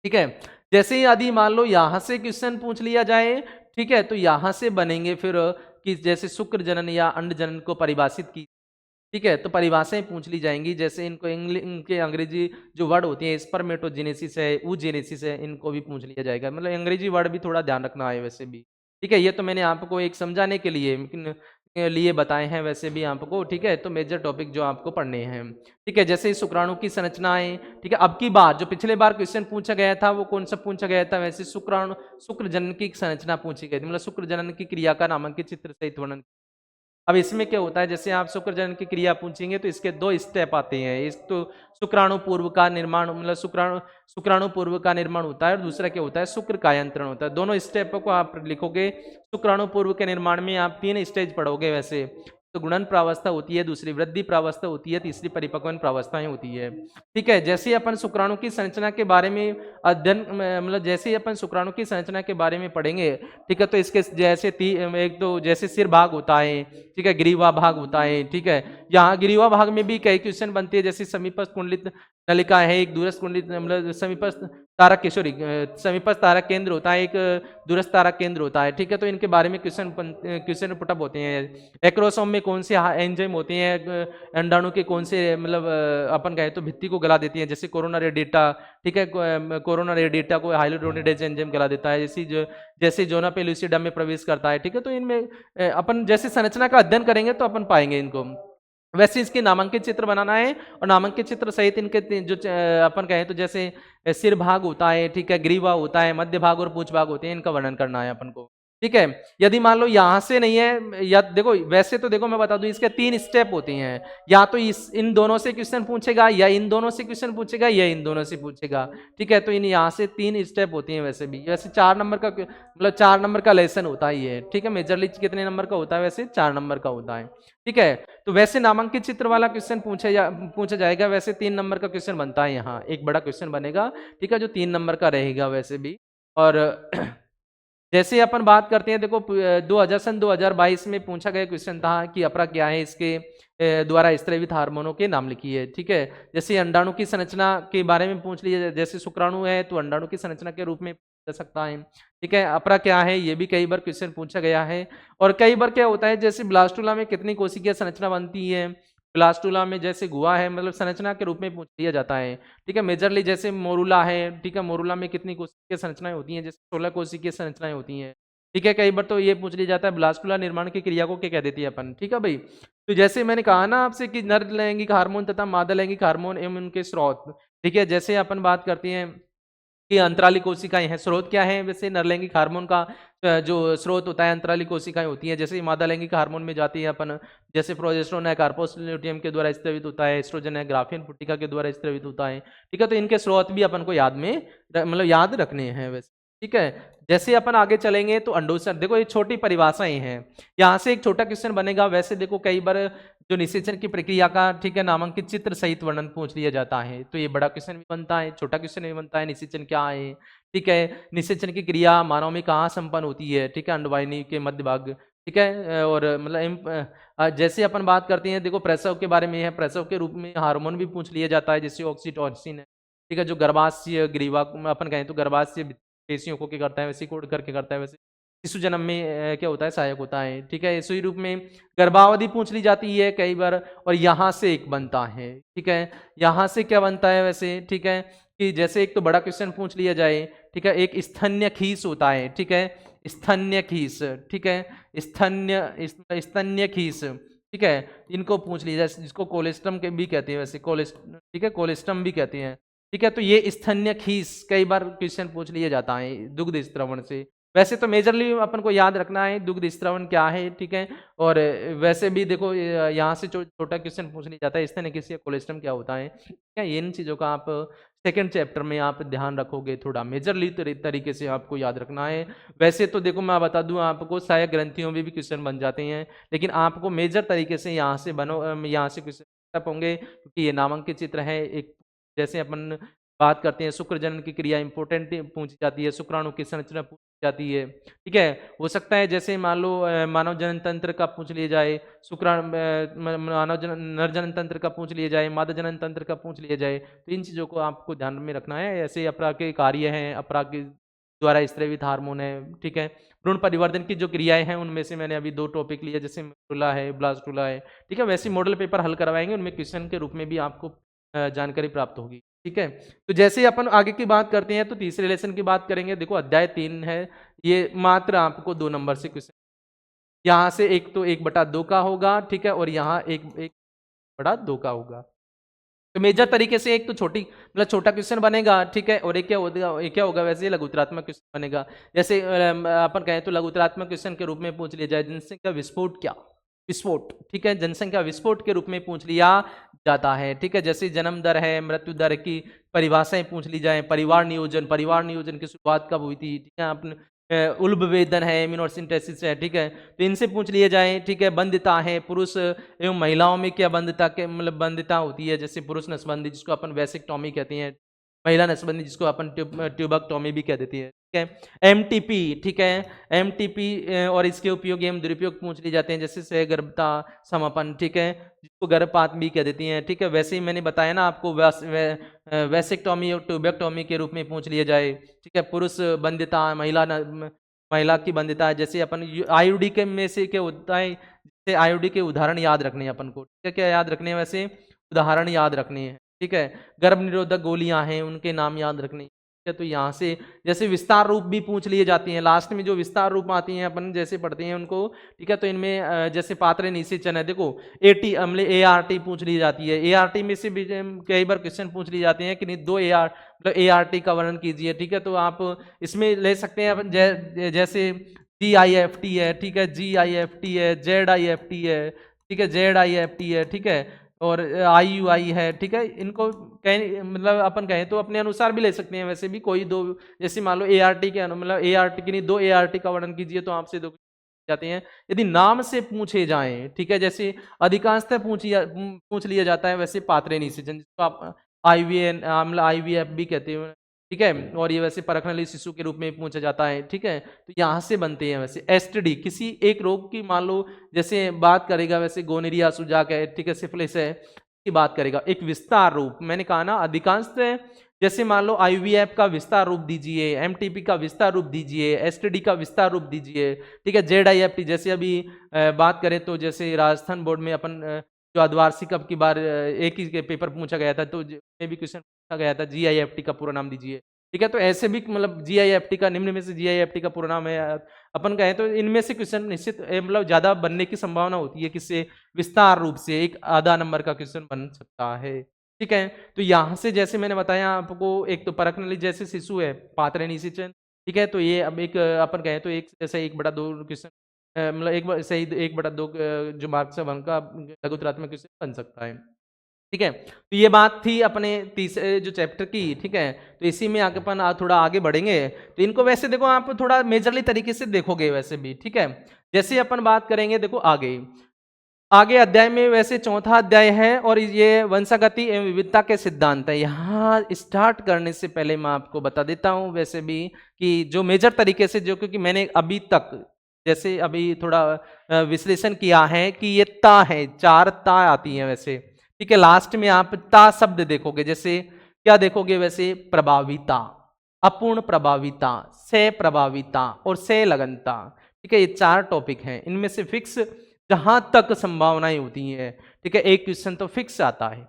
ठीक है। जैसे ही यदि मान लो यहाँ से क्वेश्चन पूछ लिया जाए, ठीक है, तो यहाँ से बनेंगे फिर कि जैसे शुक्र जनन या अंड जनन को परिभाषित की, ठीक है, तो परिभाषाएं पूछ ली जाएंगी, जैसे इनको इनके अंग्रेजी जो वर्ड होती है स्पर्मेटोजेनेसिस है, oogenesis है, इनको भी पूछ लिया जाएगा, मतलब अंग्रेजी वर्ड भी थोड़ा ध्यान रखना है वैसे भी, ठीक है। ये तो मैंने आपको एक समझाने के लिए बताए हैं वैसे भी आपको, ठीक है। तो मेजर टॉपिक जो आपको पढ़ने हैं, ठीक है, जैसे शुक्राणु की संरचनाएं, ठीक है। अब की बार जो पिछले बार क्वेश्चन पूछा गया था वो कौन सा पूछा गया था, वैसे शुक्र जनन की संरचना पूछी गई थी, मतलब शुक्र जनन की क्रिया का नामांकित चित्र सहित वर्णन। अब इसमें क्या होता है, जैसे आप शुक्र जनन की क्रिया पूछेंगे तो इसके 2 स्टेप आते हैं, एक तो शुक्राणु पूर्व का निर्माण, मतलब शुक्राणु पूर्व का निर्माण होता है, और दूसरा क्या होता है शुक्र कायांतरण होता है। दोनों स्टेप को आप लिखोगे, शुक्राणु पूर्व के निर्माण में आप 3 स्टेज पढ़ोगे वैसे, तो गुणन प्रावस्था होती है, दूसरी वृद्धि प्रावस्था होती है, तीसरी परिपक्वन प्रावस्थाएं होती है, ठीक है। जैसे अपन शुक्राणु की संरचना के बारे में अध्ययन मतलब जैसे ही अपन शुक्राणु की संरचना के बारे में पढ़ेंगे, ठीक है, तो इसके जैसे एक तो जैसे सिर भाग होता है, ठीक है, ग्रीवा भाग होता है, ठीक है। यहाँ ग्रीवा भाग में भी कई क्वेश्चन बनते हैं, जैसे समीपस्थ कुंडलित नलिका है, एक दूरस्थ कुंडलित मतलब समीपस्थ तारक किशोरी समीपस्थ तारक केंद्र होता है, एक दूरस्थ तारक केंद्र होता है, ठीक है। तो इनके बारे में क्वेश्चन पुटअप होते हैं। एक्रोसोम में कौन से एंजाइम होते हैं, अंडाणु के कौन से मतलब अपन कहें तो भित्ति को गला देती है, जैसे कोरोना रेडिएटा, ठीक है, कोरोना रेडिएटा को हाइलोरोनिडेज एंजाइम गला देता है, जैसे जोना पेलुसिडा में प्रवेश करता है, ठीक है। तो इनमें अपन जैसे संरचना का अध्ययन करेंगे तो अपन पाएंगे इनको। वैसे इसके नामांकित चित्र बनाना है, और नामांकित चित्र सहित इनके जो अपन कहें तो जैसे सिर भाग होता है, ठीक है, ग्रीवा होता है, मध्य भाग और पूंछ भाग होते हैं, इनका वर्णन करना है अपन को, ठीक है। यदि मान लो यहां से नहीं है, या देखो वैसे तो देखो मैं बता दूं इसके 3 स्टेप होते हैं, या तो इन दोनों से क्वेश्चन पूछेगा, या इन दोनों से क्वेश्चन पूछेगा, या इन दोनों से पूछेगा, ठीक है। तो इन यहाँ से 3 स्टेप होती हैं वैसे भी, वैसे 4 नंबर का मतलब 4 नंबर का लेसन होता है ये, ठीक है। मेजरली कितने नंबर का होता है, वैसे 4 नंबर का होता है, ठीक है। तो वैसे नामांकित चित्र वाला क्वेश्चन पूछा जाएगा, वैसे 3 नंबर का क्वेश्चन बनता है, यहाँ एक बड़ा क्वेश्चन बनेगा, ठीक है, जो 3 नंबर का रहेगा वैसे भी। और जैसे अपन बात करते हैं, देखो 2022 में पूछा गया क्वेश्चन था कि अपरा क्या है, इसके द्वारा स्त्रवित हार्मोनों के नाम लिखिए, ठीक है। जैसे अंडाणु की संरचना के बारे में पूछ लिया, जैसे शुक्राणु है तो अंडाणु की संरचना के रूप में पूछा जा सकता है, ठीक है। अपरा क्या है ये भी कई बार क्वेश्चन पूछा गया है। और कई बार क्या होता है, जैसे ब्लास्टुला में कितनी कोशिकीय संरचना बनती है, ब्लास्टुला में जैसे गुहा है, मतलब संरचना के रूप में पूछ लिया जाता है, ठीक है। मेजरली जैसे मोरुला है, ठीक है, मोरुला में कितनी कोशिकीय संरचनाएं होती हैं, जैसे 16 कोशिकीय संरचनाएं होती हैं, ठीक है। कई बार तो ये पूछ लिया जाता है ब्लास्टुला निर्माण की क्रिया को क्या कह देती है अपन, ठीक है भाई। तो जैसे मैंने कहा ना आपसे कि नर लैंगिक हार्मोन तथा मादा लैंगिक हार्मोन एवं उनके स्रोत, ठीक है। जैसे अपन बात करते हैं कि अंतराली कोशिकाएं हैं। स्रोत क्या है वैसे नरलैंगिक हार्मोन का जो स्रोत होता है अंतराली कोशिकाएं होती हैं। जैसे मादा लैंगिक हार्मोन में जाती है अपन, जैसे प्रोजेस्टेरोन है कार्पोस ल्यूटियम के द्वारा स्रावित होता है, एस्ट्रोजन है ग्राफिन पुटिका के द्वारा स्रावित होता है। ठीक है, तो इनके स्रोत भी अपन को याद में मतलब याद रखने हैं वैसे। ठीक है, जैसे अपन आगे चलेंगे तो अंडोत्सर्ग, देखो ये छोटी परिभाषाएं हैं, यहाँ से एक छोटा क्वेश्चन बनेगा। वैसे देखो कई बार जो निषेचन की प्रक्रिया का, ठीक है, नामांकित चित्र सहित वर्णन पूछ लिया जाता है, तो ये बड़ा क्वेश्चन भी बनता है, छोटा क्वेश्चन भी बनता है। निषेचन क्या है, ठीक है, निषेचन की क्रिया मानव में कहाँ संपन्न होती है, ठीक है, अंडवाहिनी के मध्य भाग, ठीक है, और मतलब जैसे अपन बात करते हैं, देखो प्रसव के बारे में है, प्रसव के रूप में हार्मोन भी पूछ लिया जाता है, जैसे ऑक्सीटोसिन है, ठीक है, जो गर्भाशय ग्रीवा अपन कहें तो गर्भाशय पेशियों को क्या करता है, वैसे कोड करके करता है, वैसे शिशु जन्म में क्या होता है, सहायक होता है। ठीक है, इसी रूप में गर्भावधि पूछ ली जाती है कई बार, और यहाँ से एक बनता है। ठीक है, यहाँ से क्या बनता है वैसे, ठीक है, कि जैसे एक तो बड़ा क्वेश्चन पूछ लिया जाए, ठीक है, एक स्तन्य खीस होता है, ठीक है, स्तन्य खीस, ठीक है, स्तन्य खीस, ठीक है, इनको पूछ लिया जाए, जिसको कोलेस्ट्रम के भी कहते हैं वैसे, ठीक है, कोलेस्ट्रम भी कहते हैं। ठीक है, तो ये स्तन्य खीस कई बार क्वेश्चन पूछ लिया जाता है दुग्ध स्त्रवण से। वैसे तो मेजरली अपन को याद रखना है दुग्ध स्त्रवण क्या है, ठीक है, और वैसे भी देखो यहाँ से छोटा क्वेश्चन पूछ लिया जाता है स्तन्य खीस या कोलेस्ट्रम क्या होता है। ठीक है, इन चीज़ों का आप सेकंड चैप्टर में आप ध्यान रखोगे, थोड़ा मेजरली तरीके से आपको याद रखना है। वैसे तो देखो मैं बता दूं आपको, सहायक ग्रंथियों में भी क्वेश्चन बन जाते हैं, लेकिन आपको मेजर तरीके से यहाँ से यहाँ से क्वेश्चन होंगे, क्योंकि ये नामांकित चित्र है। एक जैसे अपन बात करते हैं शुक्र जनन की क्रिया इंपॉर्टेंट पूछी जाती है, शुक्राणु की संरचना पूछी जाती है। ठीक है, हो सकता है जैसे मान लो मानव जनन तंत्र का पूछ लिया जाए, शुक्राणु मानव जनन नर जनन तंत्र का पूछ लिया जाए, मादा जनन तंत्र का पूछ लिया जाए, तो इन चीज़ों को आपको ध्यान में रखना है। ऐसे अपराग कार्य हैं, अपराग द्वारा स्रावित हार्मोन है, ठीक है, भ्रूण परिवर्धन की जो क्रियाएं हैं उनमें से मैंने अभी 2 टॉपिक लिए, जैसे मेडुला है, ब्लास्टुला है। ठीक है, वैसे मॉडल पेपर हल करवाएंगे, उनमें क्वेश्चन के रूप में भी आपको जानकारी प्राप्त होगी। ठीक है, तो जैसे ही अपन आगे की बात करते हैं तो तीसरे लेसन की बात करेंगे। देखो अध्याय 3 है, ये मात्र आपको 2 नंबर से क्वेश्चन, यहाँ से एक तो 1/2 का होगा, ठीक है, और यहाँ 1/2 का होगा। तो मेजर तरीके से एक तो मतलब छोटा क्वेश्चन बनेगा, ठीक है, और एक क्या होगा वैसे लघुतरात्मक क्वेश्चन बनेगा। जैसे अपन कहें तो लघुतरात्मक क्वेश्चन के रूप में पूछ लिया जाए जनसंख्या विस्फोट क्या, विस्फोट, ठीक है, जनसंख्या विस्फोट के रूप में पूछ लिया जाता है। ठीक है, जैसे जन्म दर है, मृत्यु दर की परिभाषाएं पूछ ली जाए, परिवार नियोजन की शुरुआत कब हुई थी, ठीक है, अपने उल्ब वेदन है, इम्यूनोसिंथेसिस है, ठीक है, तो इनसे पूछ लिए जाए। ठीक है, बंध्यता है, पुरुष एवं महिलाओं में क्या बंध्यता के मतलब बंध्यता होती है, जैसे पुरुष नसबंदी जिसको अपन वैसेक्टॉमी कहते हैं, महिला नसबंदी जिसको अपन ट्यूबेक्टॉमी भी कह देती है। ठीक है, एमटीपी, ठीक है, एमटीपी और इसके उपयोग एवं दुरुपयोग पूछ लिए जाते हैं, जैसे सहगर्भता समापन, ठीक है, जिसको गर्भपात भी कह देती हैं। ठीक है, वैसे ही मैंने बताया ना आपको वैसेक्टॉमी और ट्यूबेक्टॉमी के रूप में पूछ लिए जाए। ठीक है, पुरुष बंध्यता, महिला की बंध्यता है, जैसे अपन आईयूडी के में से क्या होता है, जैसे आईयूडी के उदाहरण याद रखने हैं अपन को। ठीक है, क्या याद रखने हैं वैसे, उदाहरण याद रखने हैं। ठीक है, गर्भ निरोधक गोलियां हैं, उनके नाम याद रखने हैं। ठीक है, तो यहाँ से जैसे विस्तार रूप भी पूछ लिए जाती हैं, लास्ट में जो विस्तार रूप आती हैं अपन जैसे पढ़ते हैं उनको। ठीक है, तो इनमें जैसे पात्र निषेचन है, देखो एटी अम्ल ART पूछ ली जाती है, ART में से भी कई बार क्वेश्चन पूछ लिए जाते हैं कि नहीं 2 AR मतलब ART का वर्णन कीजिए। ठीक है, तो आप इसमें ले सकते हैं अपन जैसे GIFT है, ठीक है, GIFT है, ZIFT है, ठीक है, ZIFT है, ठीक है, और IUI है। ठीक है, इनको कहीं मतलब अपन कहें तो अपने अनुसार भी ले सकते हैं, वैसे भी कोई दो, जैसे मान लो ART के मतलब ART की नहीं 2 ART का वर्णन कीजिए, तो आपसे 2 जाते हैं। यदि नाम से पूछे जाएं, ठीक है, जैसे अधिकांशतः पूछ लिया जाता है वैसे पात्रे निषेचन, जिसको आप IVF भी कहते हैं। ठीक है, और ये वैसे परखनली शिशु के रूप में पूछा जाता है। ठीक है, तो यहाँ से बनते हैं वैसे STD, किसी एक रोग की मान लो जैसे बात करेगा, वैसे गोनेरिया सुजाक है, ठीक है, सिफिलिस है, की बात करेगा। एक विस्तार रूप मैंने कहा ना, अधिकांश जैसे मान लो IVF का विस्तार रूप दीजिए, MTP का विस्तार रूप दीजिए, STD का विस्तार रूप दीजिए। ठीक है, ZIFT जैसे अभी बात करें तो जैसे राजस्थान बोर्ड में अपन जो अर्धवार्षिक अब की बार एक ही पेपर पूछा गया था, तो में भी क्वेश्चन पूछा गया था GIFT का पूरा नाम दीजिए। ठीक है, तो ऐसे भी मतलब GIFT का निम्न में से GIFT का पूरा नाम है, अपन कहें तो इनमें से क्वेश्चन निश्चित मतलब ज्यादा बनने की संभावना होती है, किससे, विस्तार रूप से एक आधा नंबर का क्वेश्चन बन सकता है। ठीक है। तो यहाँ से जैसे मैंने बताया आपको, एक तो परख नली जैसे शिशु है पात्र निषेचन, ठीक है। तो ये अब एक अपन कहें तो एक जैसे 1/2 क्वेश्चन, मतलब सही 1/2 जो मार्क्स है उनका लघुत्तरात्मक क्वेश्चन बन सकता है, ठीक है। तो ये बात थी अपने तीसरे जो चैप्टर की, ठीक है। तो इसी में आगे अपन थोड़ा आगे बढ़ेंगे। तो इनको वैसे देखो आप थोड़ा मेजरली तरीके से देखोगे वैसे भी, ठीक है। जैसे अपन बात करेंगे देखो आगे आगे अध्याय में, वैसे चौथा अध्याय है और ये वंशागति एवं विविधता के सिद्धांत है। यहाँ स्टार्ट करने से पहले मैं आपको बता देता हूँ वैसे भी कि जो मेजर तरीके से, जो क्योंकि मैंने अभी तक जैसे अभी थोड़ा विश्लेषण किया है कि ये ता है, 4 ता आती हैं वैसे, ठीक है। लास्ट में आप ता शब्द देखोगे, जैसे क्या देखोगे वैसे, प्रभाविता, अपूर्ण प्रभाविता, से प्रभाविता और से लगनता, ठीक है। ये 4 टॉपिक हैं, इनमें से फिक्स जहां तक संभावनाएं होती हैं, ठीक है, एक क्वेश्चन तो फिक्स आता है।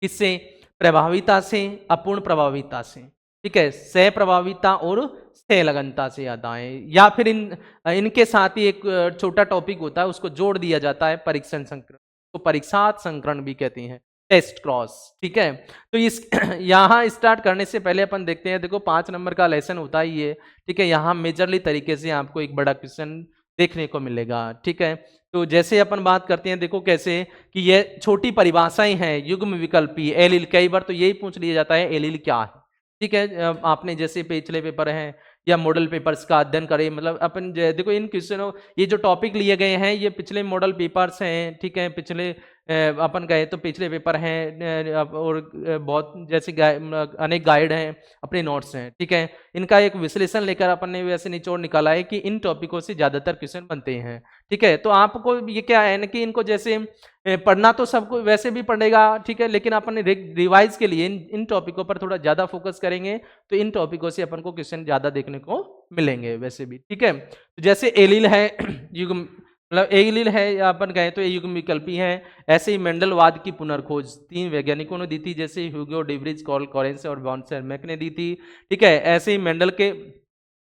किससे? प्रभाविता से, अपूर्ण प्रभाविता से, ठीक है, सह प्रभाविता और सह लगनता से आता है। या फिर इनके साथ ही एक छोटा टॉपिक होता है, उसको जोड़ दिया जाता है, परीक्षण संकरण, तो परीक्षार्थ संकरण भी कहते हैं, टेस्ट क्रॉस, ठीक है। तो इस यहाँ स्टार्ट करने से पहले अपन देखते हैं, देखो 5 नंबर का लेसन होता है ये, ठीक है। यहाँ मेजरली तरीके से आपको एक बड़ा क्वेश्चन देखने को मिलेगा, ठीक है। तो जैसे अपन बात करते हैं, देखो कैसे कि ये छोटी परिभाषाएं हैं, युग्म विकल्पी, एलिल, कई बार तो यही पूछ लिया जाता है एलिल क्या है, ठीक है। आपने जैसे पिछले पेपर हैं या मॉडल पेपर्स का अध्ययन करें, मतलब अपन देखो इन क्वेश्चनों, ये जो टॉपिक लिए गए हैं ये पिछले मॉडल पेपर्स हैं, ठीक है। पिछले अपन गए तो पिछले पेपर हैं और बहुत जैसे अनेक गाइड हैं, अपने नोट्स हैं, ठीक है। इनका एक विश्लेषण लेकर अपन ने वैसे निचोड़ निकाला है कि इन टॉपिकों से ज्यादातर क्वेश्चन बनते हैं, ठीक है। तो आपको ये क्या है ना कि इनको जैसे पढ़ना तो सबको वैसे भी पड़ेगा, ठीक है, लेकिन अपन रिवाइज के लिए इन टॉपिकों पर थोड़ा ज्यादा फोकस करेंगे, तो इन टॉपिकों से अपन को क्वेश्चन ज्यादा देखने को मिलेंगे वैसे भी, ठीक है। तो जैसे एलिल है युग्म, मतलब एलिल है या अपन कहें तो युग्म विकल्पी है। ऐसे ही मेंडलवाद की पुनर्खोज 3 वैज्ञानिकों ने दी थी, जैसे ह्यूगो, डिवरीज, कॉल कॉरेंस और वॉन सेरमैक ने दी थी, ठीक है। ऐसे ही मेंडल के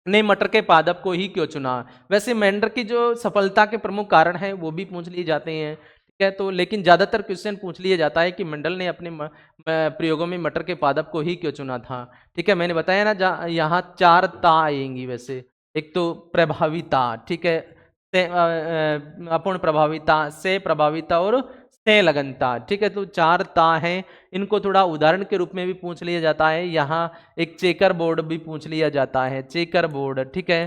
ने मटर के पादप को ही क्यों चुना, वैसे मेंडल की जो सफलता के प्रमुख कारण हैं वो भी पूछ लिए जाते हैं, ठीक है। तो लेकिन ज्यादातर क्वेश्चन पूछ लिया जाता है कि मेंडल ने अपने प्रयोगों में मटर के पादप को ही क्यों चुना था, ठीक है। मैंने बताया ना यहाँ 4 ता आएंगी वैसे, एक तो प्रभाविता, ठीक है, अपूर्ण प्रभाविता, से प्रभाविता और से लगनता, ठीक है। तो 4 ता हैं, इनको थोड़ा उदाहरण के रूप में भी पूछ लिया जाता है। यहाँ एक चेकर बोर्ड भी पूछ लिया जाता है, चेकर बोर्ड, ठीक है,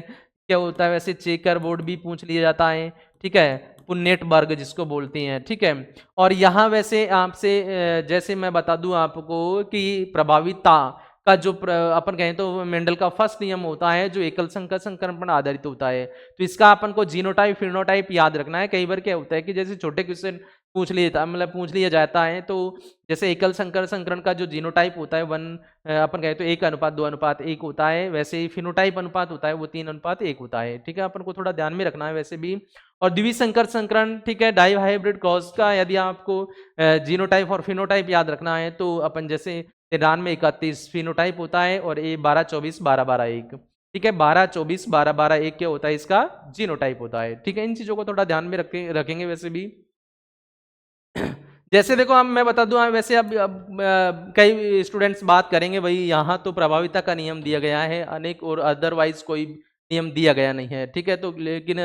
क्या होता है वैसे, चेकर बोर्ड भी पूछ लिया जाता है, ठीक है, पुन्नेट वर्ग जिसको बोलते हैं, ठीक है। और यहाँ वैसे आपसे जैसे मैं बता दूं आपको कि प्रभाविता का जो अपन कहें तो मेंडल का फर्स्ट नियम होता है जो एकल संकर संकरण पर आधारित होता है। तो इसका अपन को जीनोटाइप फिनोटाइप याद रखना है। कई बार क्या होता है कि जैसे छोटे क्वेश्चन पूछ लिया जाता है, तो जैसे एकल संकर संकरण का जो जीनोटाइप होता है 1 अपन कहें तो 1:2:1 होता है, वैसे ही फिनोटाइप अनुपात होता है वो 3:1 होता है, ठीक है। अपन को थोड़ा ध्यान में रखना है वैसे भी। और द्विसंकर संकरण, ठीक है, डाई हाइब्रिड क्रॉस का यदि आपको जीनोटाइप और फिनोटाइप याद रखना है तो अपन जैसे 93-31 फिनोटाइप होता है और ये 12-24-12-12-1, ठीक है, 12-24-12-12-1 क्या होता है, इसका जीनोटाइप होता है, ठीक है। इन चीजों को थोड़ा ध्यान में रखेंगे वैसे भी। जैसे देखो अब मैं बता दूं, वैसे अब कई स्टूडेंट्स बात करेंगे भाई यहाँ तो प्रभाविता का नियम दिया गया है, अनेक और अदरवाइज कोई नियम दिया गया नहीं है, ठीक है। तो लेकिन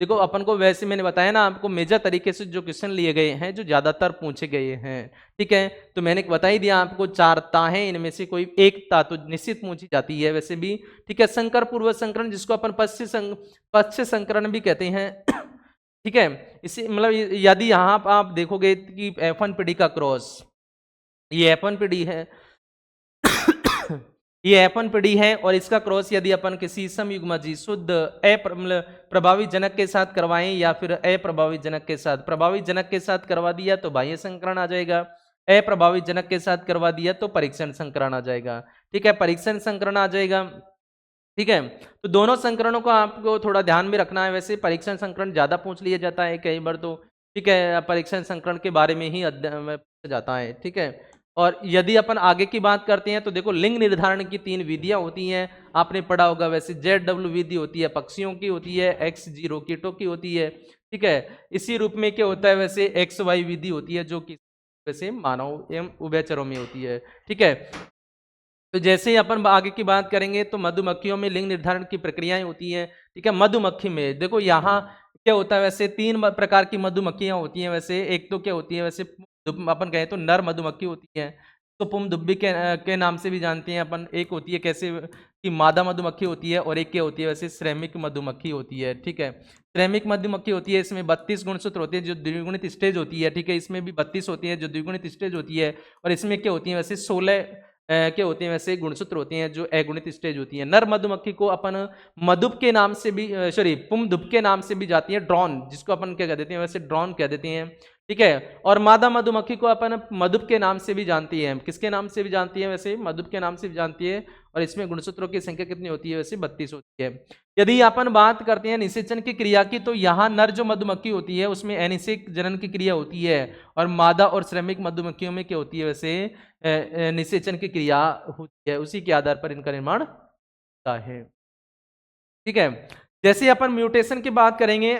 देखो अपन को वैसे मैंने बताया ना आपको मेजर तरीके से जो क्वेश्चन लिए गए हैं जो ज्यादातर पूछे गए हैं, ठीक है। तो मैंने बता ही दिया आपको 4 ता है, इनमें से कोई एक ता तो निश्चित पूछी जाती है वैसे भी, ठीक है। संकर पूर्व संकरण जिसको अपन पश्च संकरण भी कहते हैं, ठीक है। इसी मतलब यदि यहाँ आप देखोगे कि F1 पीढ़ी का क्रॉस, ये F1 पीढ़ी है ये F1 पीढ़ी है और इसका क्रॉस यदि अपन किसी समयुग्मजी शुद्ध प्रभावित जनक के साथ करवाएं या फिर अप्रभावित जनक के साथ, प्रभावित जनक के साथ करवा दिया तो बाह्य संकरण आ जाएगा, अप्रभावित जनक के साथ करवा दिया तो परीक्षण संकरण आ जाएगा, ठीक है, परीक्षण संकरण आ जाएगा, ठीक है। तो दोनों संकरणों को आपको थोड़ा ध्यान में रखना है। वैसे परीक्षण संकरण ज्यादा पूछ लिया जाता है कई बार तो, ठीक है, परीक्षण संकरण के बारे में ही अध्ययन में पूछा जाता है, ठीक है। और यदि अपन आगे की बात करते हैं तो देखो लिंग निर्धारण की 3 विधियां होती हैं, आपने पढ़ा होगा वैसे, ZW विधि होती है पक्षियों की होती है, X0 कीटों की होती है, ठीक है। इसी रूप में क्या होता है वैसे XY विधि होती है जो कि वैसे मानव एवं उभयचरों में होती है। ठीक है, तो जैसे ही अपन आगे की बात करेंगे तो मधुमक्खियों में लिंग निर्धारण की प्रक्रियाएं होती हैं। ठीक है, मधुमक्खी में देखो यहाँ क्या होता है, वैसे तीन प्रकार की मधुमक्खियां होती हैं। वैसे एक तो क्या होती है, वैसे अपन कहें तो नर मधुमक्खी होती है, तो पुम दुब्बी के नाम से भी जानते हैं अपन। एक होती है कैसे कि मादा मधुमक्खी होती है, और एक क्या होती है वैसे श्रमिक मधुमक्खी होती है। ठीक है, श्रमिक मधुमक्खी होती है, इसमें 32 गुणसूत्र होते हैं जो द्विगुणित स्टेज होती है। ठीक है, इसमें भी 32 होती है जो द्विगुणित स्टेज होती है, और इसमें क्या होती है वैसे 16 क्या होते हैं वैसे गुणसूत्र होते हैं जो अगुणित स्टेज होती है। नर मधुमक्खी को अपन मधुप के नाम से भी सॉरी पुमधुप के नाम से भी जाती है, ड्रोन, जिसको अपन क्या कह देते हैं वैसे ड्रोन कह देते हैं। ठीक है, और मादा मधुमक्खी को अपन मधुप के नाम से भी जानती है। किसके नाम से भी जानती है वैसे, मधुप के नाम से भी जानती है, और इसमें गुणसूत्रों की संख्या कितनी होती है वैसे 32 होती है। यदि अपन बात करते हैं निषेचन की क्रिया की, तो यहाँ नर जो मधुमक्खी होती है उसमें अनिषेक जनन की क्रिया होती है, और मादा और श्रमिक मधुमक्खियों में क्या होती है वैसे निषेचन की क्रिया होती है। उसी के आधार पर इनका निर्माण होता है। ठीक है, जैसे अपन म्यूटेशन की बात करेंगे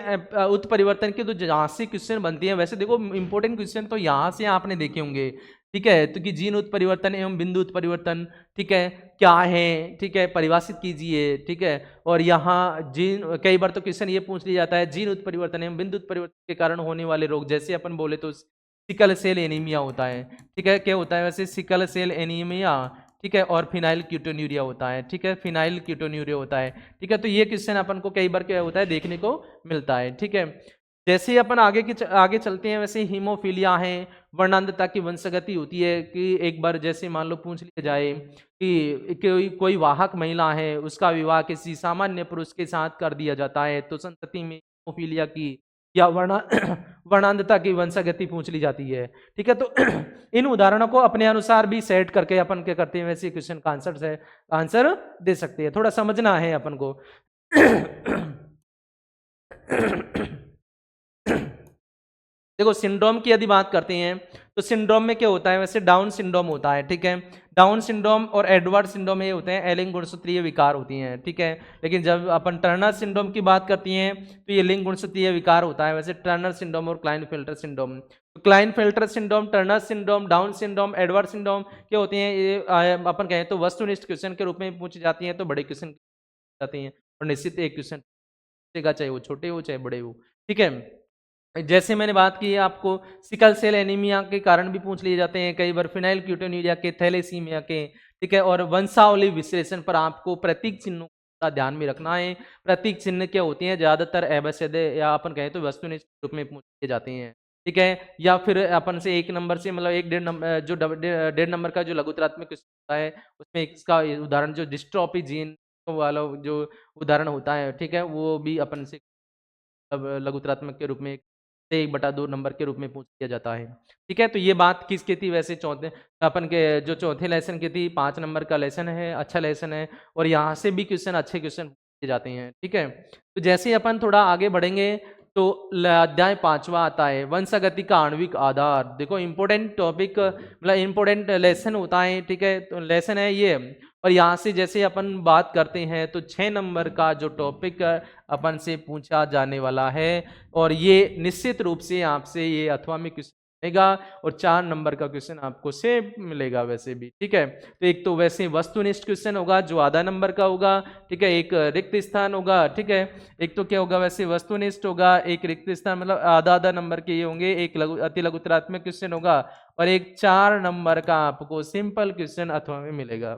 उत्परिवर्तन की, तो जहां से क्वेश्चन बनती है वैसे देखो इंपॉर्टेंट क्वेश्चन तो यहां से आपने देखे होंगे। ठीक है, तो कि जीन उत्परिवर्तन एवं बिंदु उत्परिवर्तन, ठीक है, क्या है, ठीक है, परिभाषित कीजिए। ठीक है, और यहाँ जीन कई बार तो क्वेश्चन ये पूछ लिया जाता है जीन उत्परिवर्तन एवं बिंदु उत्परिवर्तन के कारण होने वाले रोग, जैसे अपन बोले तो सिकल सेल एनीमिया होता है। ठीक है, क्या होता है वैसे सिकल सेल एनीमिया, ठीक है, और फिनाइल कीटोन्यूरिया होता है। ठीक है, फिनाइल कीटोन्यूरिया होता है। ठीक है, तो ये क्वेश्चन अपन को कई बार क्या होता है देखने को मिलता है। ठीक है, जैसे ही अपन आगे चलते हैं, वैसे हीमोफीलिया है, वर्णांधता की वंशगति होती है कि एक बार जैसे मान लो पूछ लिया जाए कि कोई वाहक महिला है, उसका विवाह किसी सामान्य पुरुष के साथ कर दिया जाता है, तो संतति में हीमोफीलिया की या वर्णांधता की वंशगति पूछ ली जाती है। ठीक है, तो इन उदाहरणों को अपने अनुसार भी सेट करके अपन क्या करते हैं वैसे क्वेश्चन का आंसर दे सकते हैं। थोड़ा समझना है अपन को। देखो सिंड्रोम की यदि बात करते हैं तो सिंड्रोम में क्या होता है वैसे डाउन सिंड्रोम होता है। ठीक है, डाउन सिंड्रोम और एडवर्ड सिंड्रोम ये होते हैं एलिंग गुणसूत्रीय विकार होती हैं। ठीक है, लेकिन जब अपन टर्नर सिंड्रोम की बात करती हैं तो ये लिंग गुणसूत्रीय विकार होता है। वैसे टर्नर सिंड्रोम और क्लाइनफेल्टर सिंड्रोम, तो Klinefelter syndrome, Turner syndrome, down syndrome, Edward syndrome क्या होती हैं, ये अपन कहें तो वस्तुनिष्ठ क्वेश्चन के रूप में पूछी जाती हैं, तो बड़े क्वेश्चन जाती हैं, और निश्चित एक क्वेश्चन चाहे वो छोटे हो चाहे बड़े हो। ठीक है, जैसे मैंने बात की है आपको सिकल सेल एनीमिया के कारण भी पूछ लिए जाते हैं कई बार, फिनाइल कीटोन्यूरिया के, थैलेसीमिया के। ठीक है, और वंशावली विश्लेषण पर आपको प्रतीक चिन्हों का ध्यान में रखना है। प्रतीक चिन्ह क्या होते हैं, ज्यादातर एबेसिडे या अपन कहें तो वस्तुनिष्ठ रूप में पूछ लिए जाते हैं। ठीक है, या फिर अपन से 1 नंबर से मतलब 1.5 नंबर जो 1.5 नंबर का जो लघुत्रात्मक क्वेश्चन होता है उसमें इसका उदाहरण जो डिस्ट्रॉफी जीन वाला जो उदाहरण होता है, ठीक है, वो भी अपन से लघुत्रात्मक के रूप में 1/2 नंबर के रूप में पूछ लिया जाता है। ठीक है, तो ये बात किसकी थी वैसे चौथे अपन के जो चौथे लेसन की थी, 5 नंबर का लेसन है, अच्छा लेसन है, और यहाँ से भी क्वेश्चन अच्छे क्वेश्चन पूछे जाते हैं। ठीक है, तो जैसे ही अपन थोड़ा आगे बढ़ेंगे तो अध्याय 5वां आता है वंशगति का आणविक आधार। देखो इंपॉर्टेंट टॉपिक मतलब इंपॉर्टेंट लेसन होता है। ठीक है, तो लेसन है ये, और यहाँ से जैसे अपन बात करते हैं तो 6 नंबर का जो टॉपिक अपन से पूछा जाने वाला है, और ये निश्चित रूप से आपसे ये अथवा में क्वेश्चन मिलेगा, और 4 नंबर का क्वेश्चन आपको से मिलेगा वैसे भी। ठीक है, तो एक तो वैसे वस्तुनिष्ठ क्वेश्चन होगा जो आधा नंबर का होगा। ठीक है, एक रिक्त स्थान होगा। ठीक है, एक तो क्या होगा वैसे वस्तुनिष्ठ होगा, एक रिक्त स्थान मतलब आधा आधा नंबर के ये होंगे, एक अति लघुत्रात्मक क्वेश्चन होगा, और एक 4 नंबर का आपको सिंपल क्वेश्चन अथवा में मिलेगा।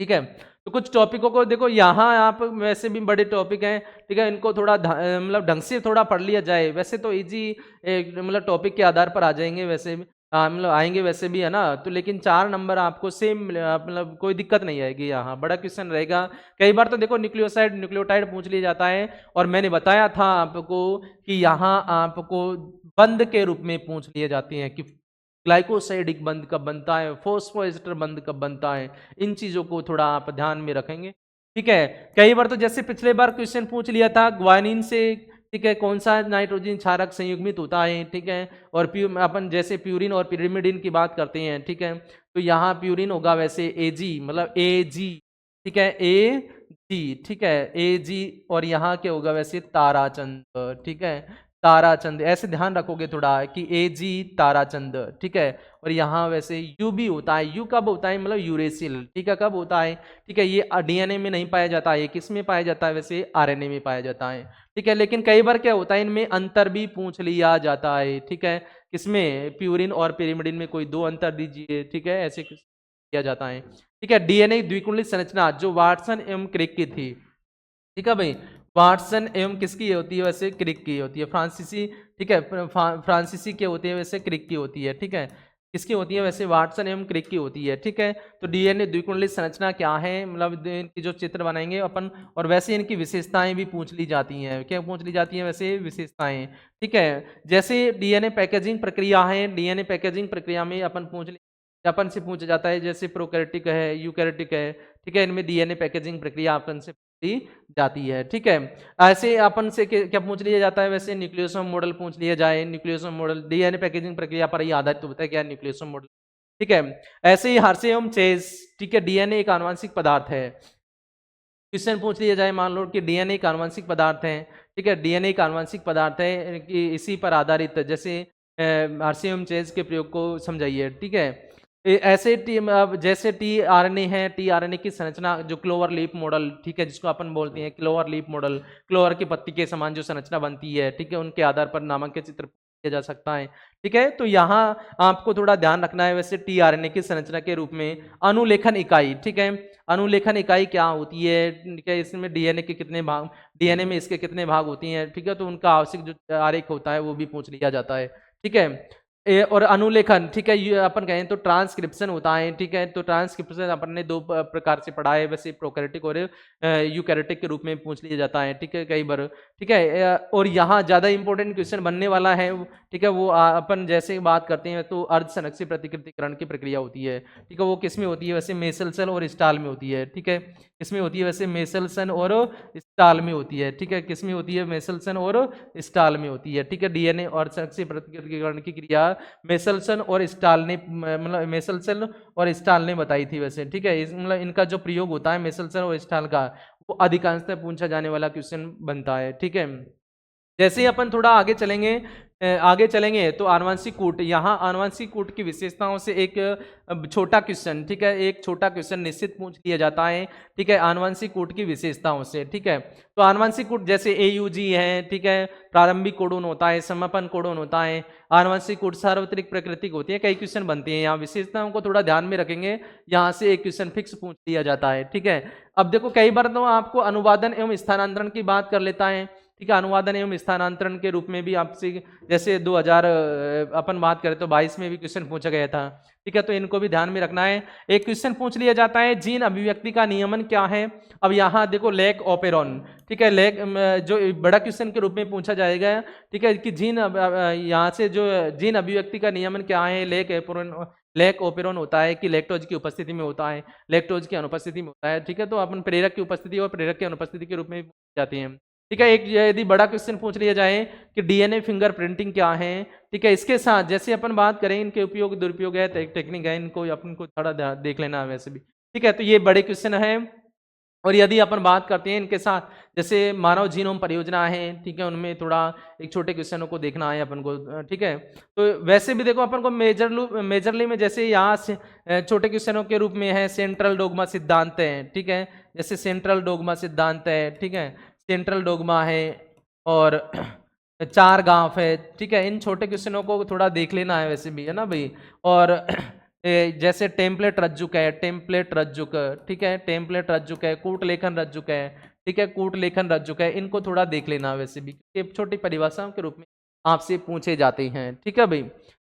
ठीक है, तो कुछ टॉपिकों को देखो यहाँ आप वैसे भी बड़े टॉपिक हैं। ठीक है, इनको थोड़ा मतलब ढंग से थोड़ा पढ़ लिया जाए, वैसे तो इजी मतलब टॉपिक के आधार पर आ जाएंगे वैसे भी, मतलब आएंगे वैसे भी है ना, तो लेकिन 4 नंबर आपको सेम मतलब कोई दिक्कत नहीं आएगी, यहाँ बड़ा क्वेश्चन रहेगा। कई बार तो देखो न्यूक्लियोसाइड न्यूक्लियोटाइड पूछ लिया जाता है, और मैंने बताया था आपको कि यहाँ आपको बंध के रूप में पूछ लिए जाती हैं कि ग्लाइकोसाइडिक बंध कब बनता है, फॉस्फोएस्टर बंध कब बनता है, इन चीजों को थोड़ा आप ध्यान में रखेंगे। ठीक है, कई बार तो जैसे पिछले बार क्वेश्चन पूछ लिया था ग्वानिन से, ठीक है, कौन सा नाइट्रोजन क्षारक संयुग्मित होता है। ठीक है, और अपन जैसे प्यूरिन और पिरिमिडिन की बात करते हैं। ठीक है, तो यहाँ प्यूरिन होगा वैसे एजी मतलब एजी। ठीक है, ए जी। ठीक है, एजी, और यहाँ क्या होगा वैसे ताराचंद्र। ठीक है, ताराचंद, ऐसे ध्यान रखोगे थोड़ा कि AG ताराचंद, ठीक है। और यहाँ वैसे यू भी होता है, यू कब होता है मतलब यूरेसिल, ठीक है, कब होता है, ठीक है, ये DNA में नहीं पाया जाता है, ये किस में पाया जाता है वैसे RNA में पाया जाता है, ठीक है। लेकिन कई बार क्या होता है इनमें अंतर भी पूछ लिया जाता है, ठीक है, किसमें, प्यूरिन और पिरिमिडिन में कोई 2 अंतर दीजिए, ठीक है, ऐसे किया जाता है, ठीक है। DNA द्विकुंडली संरचना जो वाटसन एवं क्रिक की थी, ठीक है भाई, वाटसन एवं किसकी होती है वैसे, क्रिक की होती है, फ्रांसीसी, ठीक है, फ्रांसीसी की होती है वैसे, क्रिक की होती है, ठीक है, किसकी होती है वैसे, वाटसन एवं क्रिक की होती है, ठीक है। तो DNA द्विकुंडली संरचना क्या है, मतलब इनकी जो चित्र बनाएंगे अपन, और वैसे इनकी विशेषताएं भी पूछ ली जाती हैं, क्या पूछ ली जाती हैं वैसे, विशेषताएं, ठीक है। जैसे DNA पैकेजिंग प्रक्रिया है, DNA पैकेजिंग प्रक्रिया में अपन से पूछा जाता है, जैसे प्रोकैरियोटिक है, यूकैरियोटिक है, ठीक है, इनमें DNA पैकेजिंग प्रक्रिया अपन से ली जाती है, ठीक है। ऐसे अपन से क्या पूछ लिया जाता है वैसे, न्यूक्लियोसोम मॉडल पूछ लिया जाए, न्यूक्लियोसोम मॉडल DNA पैकेजिंग प्रक्रिया पर ही आधारित तो बताया क्या है न्यूक्लियोसोम मॉडल, ठीक है। ऐसे ही हर्शे एवं चेज, ठीक है, DNA एक आनुवंशिक पदार्थ है, क्वेश्चन पूछ लिया जाए, मान लो कि DNA एक आनुवंशिक पदार्थ है, ठीक है, DNA एक आनुवंशिक पदार्थ है कि इसी पर आधारित, जैसे हर्शे एवं चेज के प्रयोग को समझाइए, ठीक है। ऐसे जैसे tRNA है, tRNA की संरचना जो क्लोवर लीफ मॉडल, ठीक है, जिसको अपन बोलते हैं क्लोवर लीफ मॉडल, क्लोवर की पत्ती के समान जो संरचना बनती है, ठीक है, उनके आधार पर नामांकन चित्र किया जा सकता है, ठीक है। तो यहाँ आपको थोड़ा ध्यान रखना है वैसे tRNA की संरचना के रूप में अनुलेखन इकाई, ठीक है, अनुलेखन इकाई क्या होती है, ठीक है, इसमें DNA के कितने भाग, DNA में इसके कितने भाग होती हैं, ठीक है, तो उनका आवश्यक जो आरेख होता है वो भी पूछ लिया जाता है, ठीक है। और अनुलेखन, ठीक है, ये अपन कहें तो ट्रांसक्रिप्शन होता है, ठीक है, तो ट्रांसक्रिप्शन अपन ने 2 प्रकार से पढ़ा है वैसे, प्रोकैरियोटिक और यूकैरियोटिक के रूप में पूछ लिया जाता है, ठीक है, कई बार, ठीक है। और यहाँ ज्यादा इंपॉर्टेंट क्वेश्चन बनने वाला है, ठीक है, वो अपन जैसे बात करते हैं तो अर्धसंरक्षी प्रतिकृतिकरण की प्रक्रिया होती है, ठीक है, वो किसमें होती है वैसे, मेसल सेल और स्टाल में होती है, ठीक है, किसमें होती है वैसे, मेसल सेल और स्टाल में होती है, ठीक है, किसमें होती है, मेसल सेल और स्टाल में होती है, ठीक है। DNA और संरक्षी प्रतिकृतिकरण की क्रिया मेसलसन और स्टाल ने, मतलब मेसलसन और स्टाल ने बताई थी वैसे, ठीक है, मतलब इनका जो प्रयोग होता है मेसलसन और स्टाल का, वो अधिकांशतः पूछा जाने वाला क्वेश्चन बनता है, ठीक है। जैसे ही अपन थोड़ा आगे चलेंगे तो आनुवंशिक कूट, यहाँ आनुवंशिक कूट की विशेषताओं से एक छोटा क्वेश्चन, ठीक है, एक छोटा क्वेश्चन निश्चित पूछ लिया जाता है, ठीक है, आनुवंशिक कूट की विशेषताओं से, ठीक है। तो आनुवंशिक कूट जैसे AUG है, ठीक है, प्रारंभिक कोडोन होता है, समापन कोडोन होता है, आनुवंशिक कूट सार्वत्रिक प्रकृति होती है, कई क्वेश्चन बनते हैं, यहाँ विशेषताओं को थोड़ा ध्यान में रखेंगे, यहाँ से एक क्वेश्चन फिक्स पूछ लिया जाता है, ठीक है। अब देखो कई बार तो आपको अनुवादन एवं स्थानांतरण की बात कर लेता है, ठीक है, अनुवादन एवं स्थानांतरण के रूप में भी आपसे, जैसे 2000 अपन बात करें तो 22 में भी क्वेश्चन पूछा गया था, ठीक है, तो इनको भी ध्यान में रखना है। एक क्वेश्चन पूछ लिया जाता है, जीन अभिव्यक्ति का नियमन क्या है। अब यहाँ देखो लेक ऑपेरॉन, ठीक है, लेक जो बड़ा क्वेश्चन के रूप में पूछा जाएगा, ठीक है, कि जीन यहाँ से जो जीन अभिव्यक्ति का नियमन क्या है, लेक ओपेरॉन होता है कि लैक्टोज की उपस्थिति में होता है, लैक्टोज की अनुपस्थिति में होता है, ठीक है, तो अपन प्रेरक की उपस्थिति और प्रेरक की अनुपस्थिति के रूप में पूछी जाती है, ठीक है। एक यदि बड़ा क्वेश्चन पूछ लिया जाए कि DNA फिंगरप्रिंटिंग क्या है, ठीक है, इसके साथ जैसे अपन बात करें इनके उपयोग दुरुपयोग है, टेक्निक है, इनको अपन को थोड़ा देख लेना है वैसे भी, ठीक है, तो ये बड़े क्वेश्चन है। और यदि अपन बात करते हैं इनके साथ जैसे मानव जीनोम परियोजना है, ठीक है, उनमें थोड़ा एक छोटे क्वेश्चनों को देखना है अपन को, ठीक है। तो वैसे भी देखो अपन को मेजरली में जैसे यहाँ से छोटे क्वेश्चनों के रूप में है सेंट्रल डोगमा सिद्धांत है, ठीक है, जैसे सेंट्रल डोगमा सिद्धांत है, ठीक है, सेंट्रल डोगमा है और चार गांव है, ठीक है, इन छोटे क्वेश्चनों को थोड़ा देख लेना है वैसे भी, है ना भाई। और जैसे टेम्पलेट रज्जुक है, टेम्पलेट रज्जुक, ठीक है, टेम्पलेट रज्जुक है, कूट लेखन रज्जुक है, ठीक है, कूट लेखन रज्जुक है, इनको थोड़ा देख लेना वैसे भी, छोटी परिभाषाओं के रूप में आपसे पूछे जाते हैं, ठीक है भाई।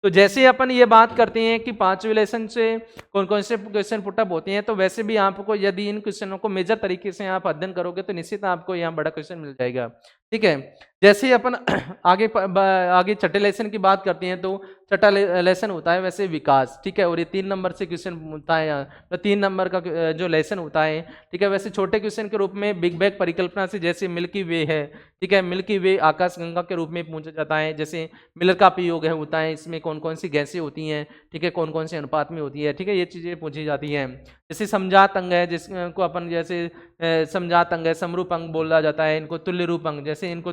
तो जैसे अपन ये बात करते हैं कि 5वें लेसन से कौन कौन से क्वेश्चन पुटअप होते हैं, तो वैसे भी आपको यदि इन क्वेश्चनों को मेजर तरीके से आप अध्ययन करोगे तो निश्चित आपको यहाँ बड़ा क्वेश्चन मिल जाएगा, ठीक है। जैसे ही अपन आगे छठे लेसन की बात करते हैं तो छठा लेसन होता है वैसे विकास, ठीक है, और ये 3 नंबर से क्वेश्चन होता है, तो 3 नंबर का जो लेसन होता है, ठीक है। वैसे छोटे क्वेश्चन के रूप में बिग बैंग परिकल्पना से जैसे मिल्की वे है, ठीक है, मिल्की वे आकाशगंगा के रूप में पूछा जाता है, जैसे मिलर का प्रयोग है होता है, इसमें कौन कौन सी गैसें होती हैं, ठीक है, कौन कौन से अनुपात में होती है, ठीक है, ये चीजें पूछी जाती हैं। जैसे समजात अंग है, जिसको अपन जैसे समजात अंग है, समरूप अंग बोला जाता है, इनको तुल्य रूप अंग, जैसे इनको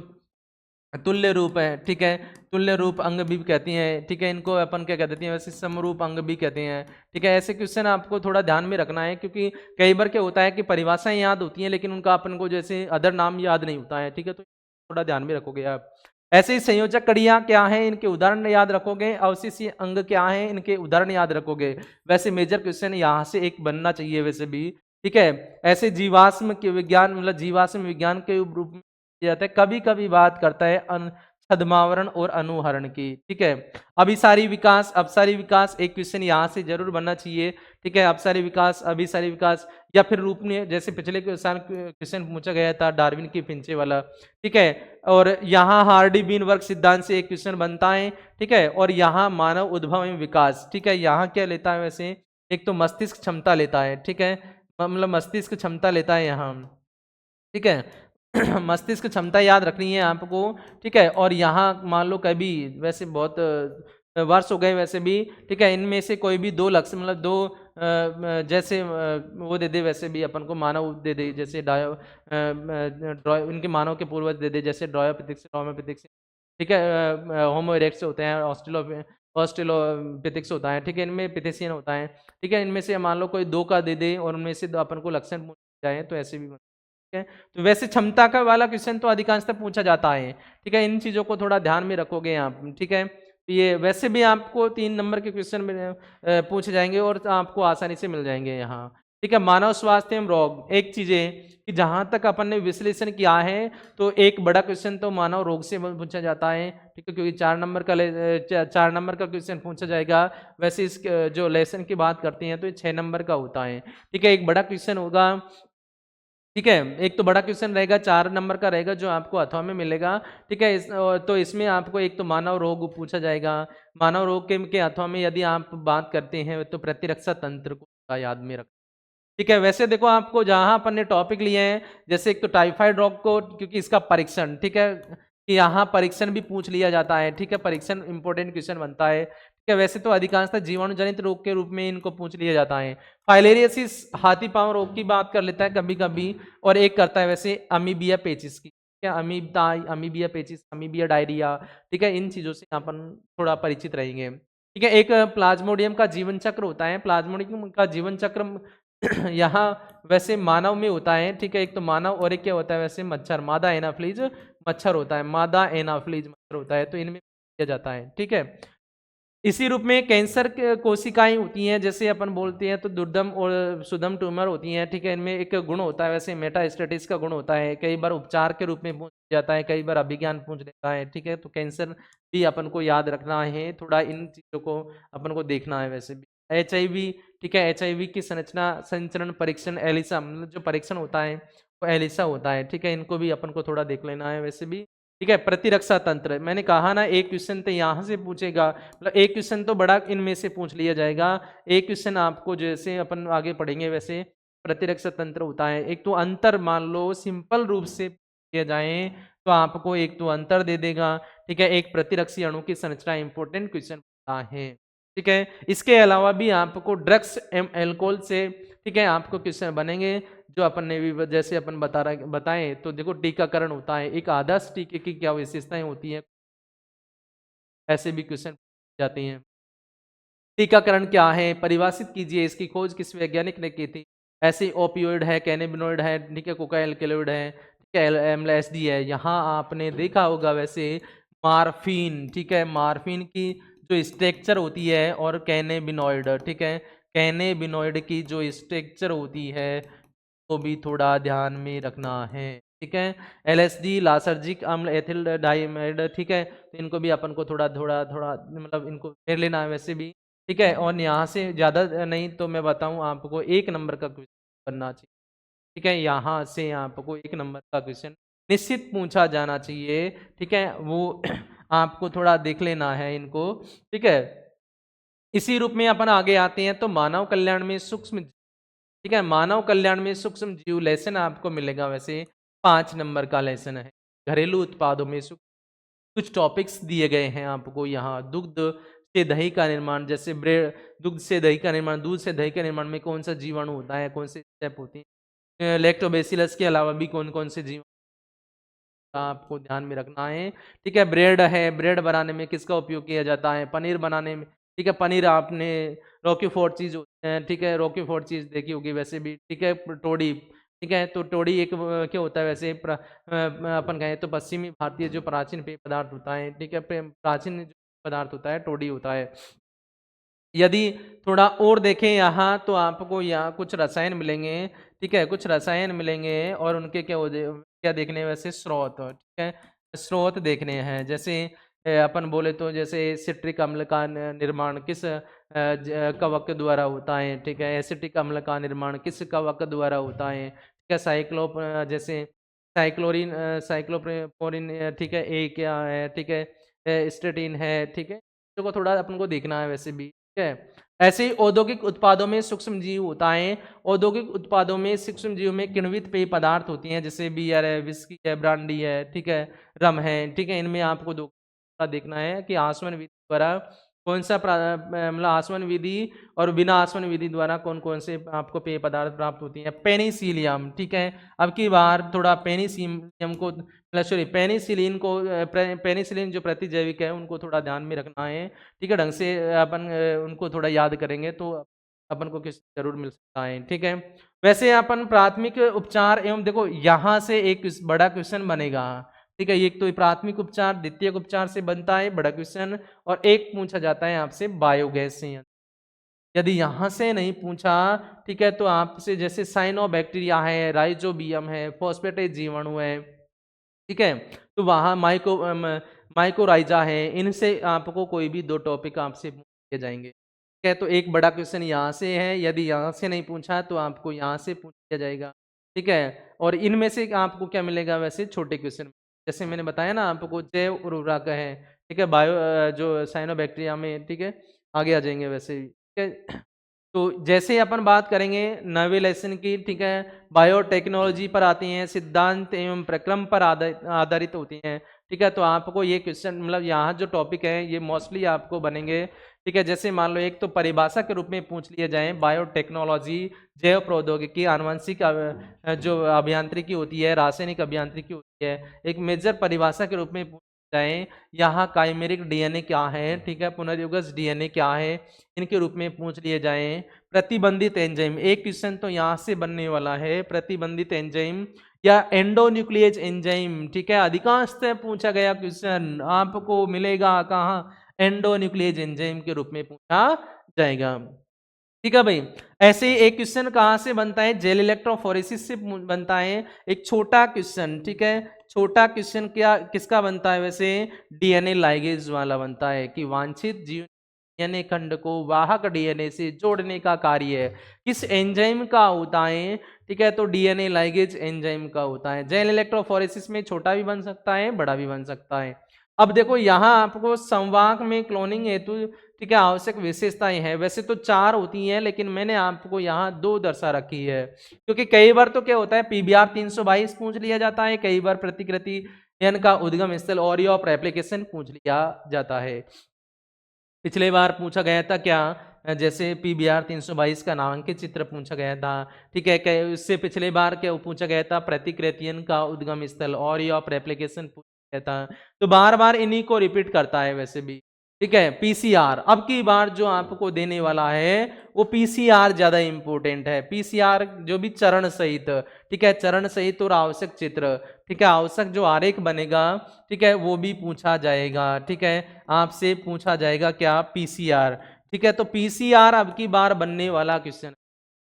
तुल्य रूप है, ठीक है, तुल्य रूप अंग भी कहती हैं, ठीक है, इनको अपन क्या कह देते हैं वैसे समरूप अंग भी कहते हैं, ठीक है। ऐसे क्वेश्चन आपको थोड़ा ध्यान में रखना है, क्योंकि कई बार क्या होता है कि परिभाषाएं याद होती हैं लेकिन उनका अपन को जैसे अदर नाम याद नहीं होता है, ठीक है, तो थोड़ा ध्यान में रखोगे आप। ऐसे ही संयोजक कड़ियां क्या है, इनके उदाहरण याद रखोगे, अवशिष्य अंग क्या है, इनके उदाहरण याद रखोगे। वैसे मेजर क्वेश्चन यहाँ से एक बनना चाहिए वैसे भी, ठीक है। ऐसे जीवाश्म के विज्ञान मतलब जीवाश्म विज्ञान के रूप में जाता है, कभी कभी बात करता है छद्मावरण और अनुहरण की, ठीक है। अभिसारी विकास, अपसारी विकास, एक क्वेश्चन यहाँ से जरूर बनना चाहिए, ठीक है। अपसारी विकास, अभिसारी विकास, या फिर रूप में जैसे पिछले क्वेश्चन पूछा गया था डार्विन की फिंचे वाला, ठीक है। और यहाँ हार्डी बीन वर्ग सिद्धांत से एक क्वेश्चन बनता है, ठीक है। और यहाँ मानव उद्भव एवं विकास, ठीक है, यहाँ क्या लेता है वैसे, एक तो मस्तिष्क क्षमता लेता है, ठीक है, मतलब मस्तिष्क क्षमता लेता है यहाँ, ठीक है। मस्तिष्क क्षमता याद रखनी है आपको, ठीक है। और यहाँ मान लो कभी वैसे बहुत वर्ष हो गए वैसे भी, ठीक है, इनमें से कोई भी दो लक्ष्य मतलब दो जैसे वो दे दे, वैसे भी अपन को मानव दे दे, जैसे इनके मानव के पूर्वज दे दे, जैसे ड्रायोपिथिक्स, रोमोपिथिक्स, ठीक है, होमो इरेक्ट्स होते हैं, ऑस्ट्रेलोपिथिक्स होता है, ठीक है, इनमें पिथेशियन होता है, ठीक है। इनमें से मान लो कोई दो का दे दे और उनमें से अपन को लक्षण पूछ जाए तो ऐसे भी है। तो वैसे क्षमता का वाला क्वेश्चन तो अधिकांशतः पूछा जाता है, ठीक है, इन चीजों को थोड़ा ध्यान में रखोगे आप, ठीक है। ये वैसे भी आपको 3 नंबर के क्वेश्चन में पूछे जाएंगे और आपको आसानी से मिल जाएंगे यहाँ, ठीक है। मानव स्वास्थ्य एवं रोग, एक चीज है कि जहां तक अपन ने विश्लेषण किया है तो एक बड़ा क्वेश्चन तो मानव रोग से पूछा जाता है, ठीक है, क्योंकि 4 नंबर का क्वेश्चन पूछा जाएगा। वैसे इस जो लेसन की बात करते हैं तो ये 6 नंबर का होता है, ठीक है। एक बड़ा क्वेश्चन होगा, ठीक है, एक तो बड़ा क्वेश्चन रहेगा 4 नंबर का रहेगा जो आपको अथवा में मिलेगा, ठीक है। तो इसमें आपको एक तो मानव रोग पूछा जाएगा। मानव रोग के अथवा में यदि आप बात करते हैं तो प्रतिरक्षा तंत्र को याद में रख, ठीक है। वैसे देखो आपको जहां अपन ने टॉपिक लिए हैं, जैसे एक तो टाइफाइड रोग को, क्योंकि इसका परीक्षण, ठीक है, कि यहाँ परीक्षण भी पूछ लिया जाता है, ठीक है, परीक्षण इंपॉर्टेंट क्वेश्चन बनता है, ठीक है। वैसे तो अधिकांशतः जीवाणु जनित रोग के रूप में इनको पूछ लिया जाता है। फाइलेरियसिस हाथी पांव रोग की बात कर लेता है कभी कभी, और एक करता है वैसे अमीबिया पेचिस की, ठीक है, अमीबिया पेचिस, अमीबिया डायरिया, ठीक है, इन चीजों से अपन थोड़ा परिचित रहेंगे, ठीक है। एक प्लाज्मोडियम का जीवन चक्र होता है, प्लाज्मोडियम का जीवन चक्र यहाँ वैसे मानव में होता है, ठीक है, एक तो मानव और एक क्या होता है वैसे मच्छर, मादा एनाफ्लीज मच्छर होता है, मादा एनाफ्लीज मच्छर होता है, तो इनमें किया जाता है, ठीक है। इसी रूप में कैंसर कोशिकाएं होती हैं, जैसे अपन बोलते हैं तो दुर्दम और सुदम ट्यूमर होती हैं, ठीक है। इनमें एक गुण होता है वैसे मेटास्टेटिस का गुण होता है, कई बार उपचार के रूप में पूछ जाता है, कई बार अभिज्ञान पूछ लेता है, ठीक है। तो कैंसर भी अपन को याद रखना है, थोड़ा इन चीजों को अपन को देखना है वैसे भी। HIV, ठीक है, HIV की संरचना संचरण परीक्षण एलिसा, मतलब जो परीक्षण होता है वो एलिसा होता है, ठीक है, इनको भी अपन को थोड़ा देख लेना है वैसे भी, ठीक है। प्रतिरक्षा तंत्र, मैंने कहा ना एक क्वेश्चन तो यहाँ से पूछेगा, मतलब एक क्वेश्चन तो बड़ा इनमें से पूछ लिया जाएगा, एक क्वेश्चन आपको जैसे अपन आगे पढ़ेंगे वैसे प्रतिरक्षा तंत्र होता है। एक तो अंतर मान लो सिंपल रूप से किया जाए तो आपको एक तो अंतर दे देगा, ठीक है। एक प्रतिरक्षी अणु की संरचना इंपॉर्टेंट क्वेश्चन होता है, ठीक है। इसके अलावा भी आपको ड्रग्स एम एल्कोहल से, ठीक है, आपको क्वेश्चन बनेंगे जो अपन ने भी जैसे अपन बताएं तो देखो टीकाकरण होता है, एक आदर्श टीके की क्या विशेषताएं होती हैं, ऐसे भी क्वेश्चन जाते हैं। टीकाकरण क्या है, परिभाषित कीजिए, इसकी खोज किस वैज्ञानिक ने की थी। ऐसे ओपियोइड है, कैनेबिनोइड है, ठीक है, कोकाइलकेलोइड है, ठीक है, एमएलएसडी है। यहाँ आपने देखा होगा वैसे मार्फिन, ठीक है, मार्फिन की जो स्ट्रक्चर होती है और कैनेबिनॉइड, ठीक है, कैनेबिनॉइड की जो स्ट्रक्चर होती है को भी थोड़ा ध्यान में रखना है, ठीक है। LSD लासर्जिक अम्ल एथिल डाइमाइड, ठीक है, तो इनको भी अपन को थोड़ा थोड़ा थोड़ा मतलब इनको घेर लेना है वैसे भी, ठीक है। और यहाँ से ज़्यादा नहीं तो मैं बताऊँ आपको 1 नंबर का क्वेश्चन बनना चाहिए, ठीक है, यहाँ से आपको 1 नंबर का क्वेश्चन निश्चित पूछा जाना चाहिए, ठीक है, वो आपको थोड़ा देख लेना है इनको, ठीक है। इसी रूप में अपन आगे आते हैं तो मानव कल्याण में सूक्ष्म, ठीक है, मानव कल्याण में सूक्ष्म जीव लेसन आपको मिलेगा वैसे 5 नंबर का लेसन है। घरेलू उत्पादों में कुछ टॉपिक्स दिए गए हैं आपको यहाँ। दुग्ध से दही का निर्माण, जैसे ब्रेड, दुग्ध से दही का निर्माण, दूध से दही के निर्माण में कौन सा जीवाणु होता है, कौन से स्टेप होती है। लैक्टोबैसिलस के अलावा भी कौन कौन से जीव आपको ध्यान में रखना है। ठीक है, ब्रेड है, ब्रेड बनाने में किसका उपयोग किया जाता है? पनीर बनाने में। ठीक है, पनीर आपने रॉquefort चीज़ होती है, ठीक है, रॉquefort चीज़ देखी होगी वैसे भी। ठीक है, टोड़ी, ठीक है, तो टोड़ी एक क्या होता है वैसे अपन कहें तो पश्चिमी भारतीय जो प्राचीन पेय पदार्थ होता है, ठीक है, प्राचीन जो पदार्थ होता है टोड़ी होता है। यदि थोड़ा और देखें यहाँ तो आपको यहाँ कुछ रसायन मिलेंगे। ठीक है, कुछ रसायन मिलेंगे और उनके क्या देखने हैं वैसे? स्रोत। ठीक है, स्रोत देखने हैं। जैसे अपन बोले तो जैसे सिट्रिक अम्ल का निर्माण किस कवक द्वारा होता है? ठीक है, एसिटिक अम्ल का निर्माण किस कवक द्वारा होता है? ठीक है, जैसे साइक्लोरिन साइक्लोपोरिन, ठीक है, ए क्या है? ठीक है, स्टेटिन है। ठीक है, को थोड़ा अपन को देखना है वैसे भी। ठीक है, ऐसे ही औद्योगिक उत्पादों में सूक्ष्म जीव होता है। औद्योगिक उत्पादों में सूक्ष्म जीव में किण्वित पेय पदार्थ होती हैं, जैसे बियर है, विस्की है, ब्रांडी है, ठीक है, रम है। ठीक है, इनमें आपको देखना है कि आसवन विधि द्वारा कौन सा मतलब आसवन विधि और बिना आसवन विधि द्वारा कौन कौन से आपको पेय पदार्थ प्राप्त होती हैं। पेनिसिलियम, ठीक है, अब की बार थोड़ा पेनिसिलियम को सॉरी पेनिसिलिन को पेनिसिलिन जो प्रतिजैविक है उनको थोड़ा ध्यान में रखना है। ठीक है, ढंग से अपन उनको थोड़ा याद करेंगे तो अपन को किस जरूर मिल सकता है। ठीक है, वैसे अपन प्राथमिक उपचार एवं देखो यहाँ से एक बड़ा क्वेश्चन बनेगा। ठीक है, एक तो प्राथमिक उपचार द्वितीयक उपचार से बनता है बड़ा क्वेश्चन, और एक पूछा जाता है आपसे बायोगैस से। यदि यहाँ से नहीं पूछा, ठीक है, तो आपसे जैसे साइनोबैक्टीरिया है, राइजोबियम है, फॉस्फेटेज जीवाणु है, ठीक है, तो वहाँ माइकोराइजा है, इनसे आपको कोई भी दो टॉपिक आपसे पूछे जाएंगे। ठीक है, तो एक बड़ा क्वेश्चन यहाँ से है, यदि यहाँ से नहीं पूछा तो आपको यहाँ से पूछ लिया जाएगा। ठीक है, और इनमें से आपको क्या मिलेगा वैसे? छोटे क्वेश्चन, जैसे मैंने बताया ना आपको जैव उर्वरक है। ठीक है, जो साइनोबैक्टीरिया में, ठीक है, आगे आ जाएंगे वैसे ही। ठीक है, तो जैसे ही अपन बात करेंगे नवे लेसन की, ठीक है, बायोटेक्नोलॉजी पर आती हैं, सिद्धांत एवं प्रक्रम पर आधारित होती हैं। ठीक है, तो आपको ये क्वेश्चन मतलब यहाँ जो टॉपिक है ये मोस्टली आपको बनेंगे। ठीक है, जैसे मान लो एक तो परिभाषा के रूप में पूछ लिए जाए, बायोटेक्नोलॉजी जैव प्रौद्योगिकी आनुवंशिक जो अभियांत्रिकी होती है, रासायनिक अभियांत्रिकी होती है, एक मेजर परिभाषा के रूप में पूछ जाए। यहाँ काइमेरिक डीएनए क्या है? ठीक है, पुनर्युगज डीएनए क्या है? इनके रूप में पूछ लिए जाएं। प्रतिबंधित एंजाइम, एक क्वेश्चन तो यहाँ से बनने वाला है, प्रतिबंधित एंजाइम या एंडोन्यूक्लियेज एंजाइम। ठीक है, अधिकांशतः पूछा गया क्वेश्चन आपको मिलेगा कहाँ? एंडोन्यूक्लियेज एंजाइम के रूप में पूछा जाएगा। ठीक है भाई, ऐसे ही एक क्वेश्चन कहाँ से बनता है? जेल इलेक्ट्रोफोरेसिस से बनता है एक छोटा क्वेश्चन। ठीक है, छोटा क्वेश्चन क्या किसका बनता है वैसे? डीएनए लाइगेज वाला बनता है कि वांछित जीव डीएनए खंड को वाहक डीएनए से जोड़ने का कार्य किस एंजाइम का होता है? ठीक है, तो डीएनए लाइगेज एंजाइम का होता है। जेल इलेक्ट्रोफोरेसिस में छोटा भी बन सकता है, बड़ा भी बन सकता है। अब देखो यहाँ आपको संवाहक में क्लोनिंग हेतु, ठीक है, आवश्यक विशेषताएं हैं। वैसे तो 4 होती हैं, लेकिन मैंने आपको यहाँ 2 दर्शा रखी है, क्योंकि कई बार तो क्या होता है पीबीआर 322 पूछ लिया जाता है, कई बार प्रतिकृति का उद्गम स्थल और ऑफ रेप्लिकेशन पूछ लिया जाता है। पिछले बार पूछा गया था क्या? जैसे पीबीआर 322 का नामांकित चित्र पूछा गया था। ठीक है, इससे पिछले बार क्या पूछा गया था? प्रतिकृतियन का उद्गम स्थल और ऑफ रेप्लिकेशन पूछा गया था। तो बार बार इन्हीं को रिपीट करता है वैसे भी। ठीक है, पीसीआर अब की बार जो आपको देने वाला है वो पीसीआर ज्यादा इंपॉर्टेंट है। पीसीआर जो भी चरण सहित, ठीक है, चरण सहित और आवश्यक चित्र, ठीक है, आवश्यक जो आरेख बनेगा, ठीक है, वो भी पूछा जाएगा। ठीक है, आपसे पूछा जाएगा क्या? पीसीआर। ठीक है, तो पीसीआर अब की बार बनने वाला क्वेश्चन।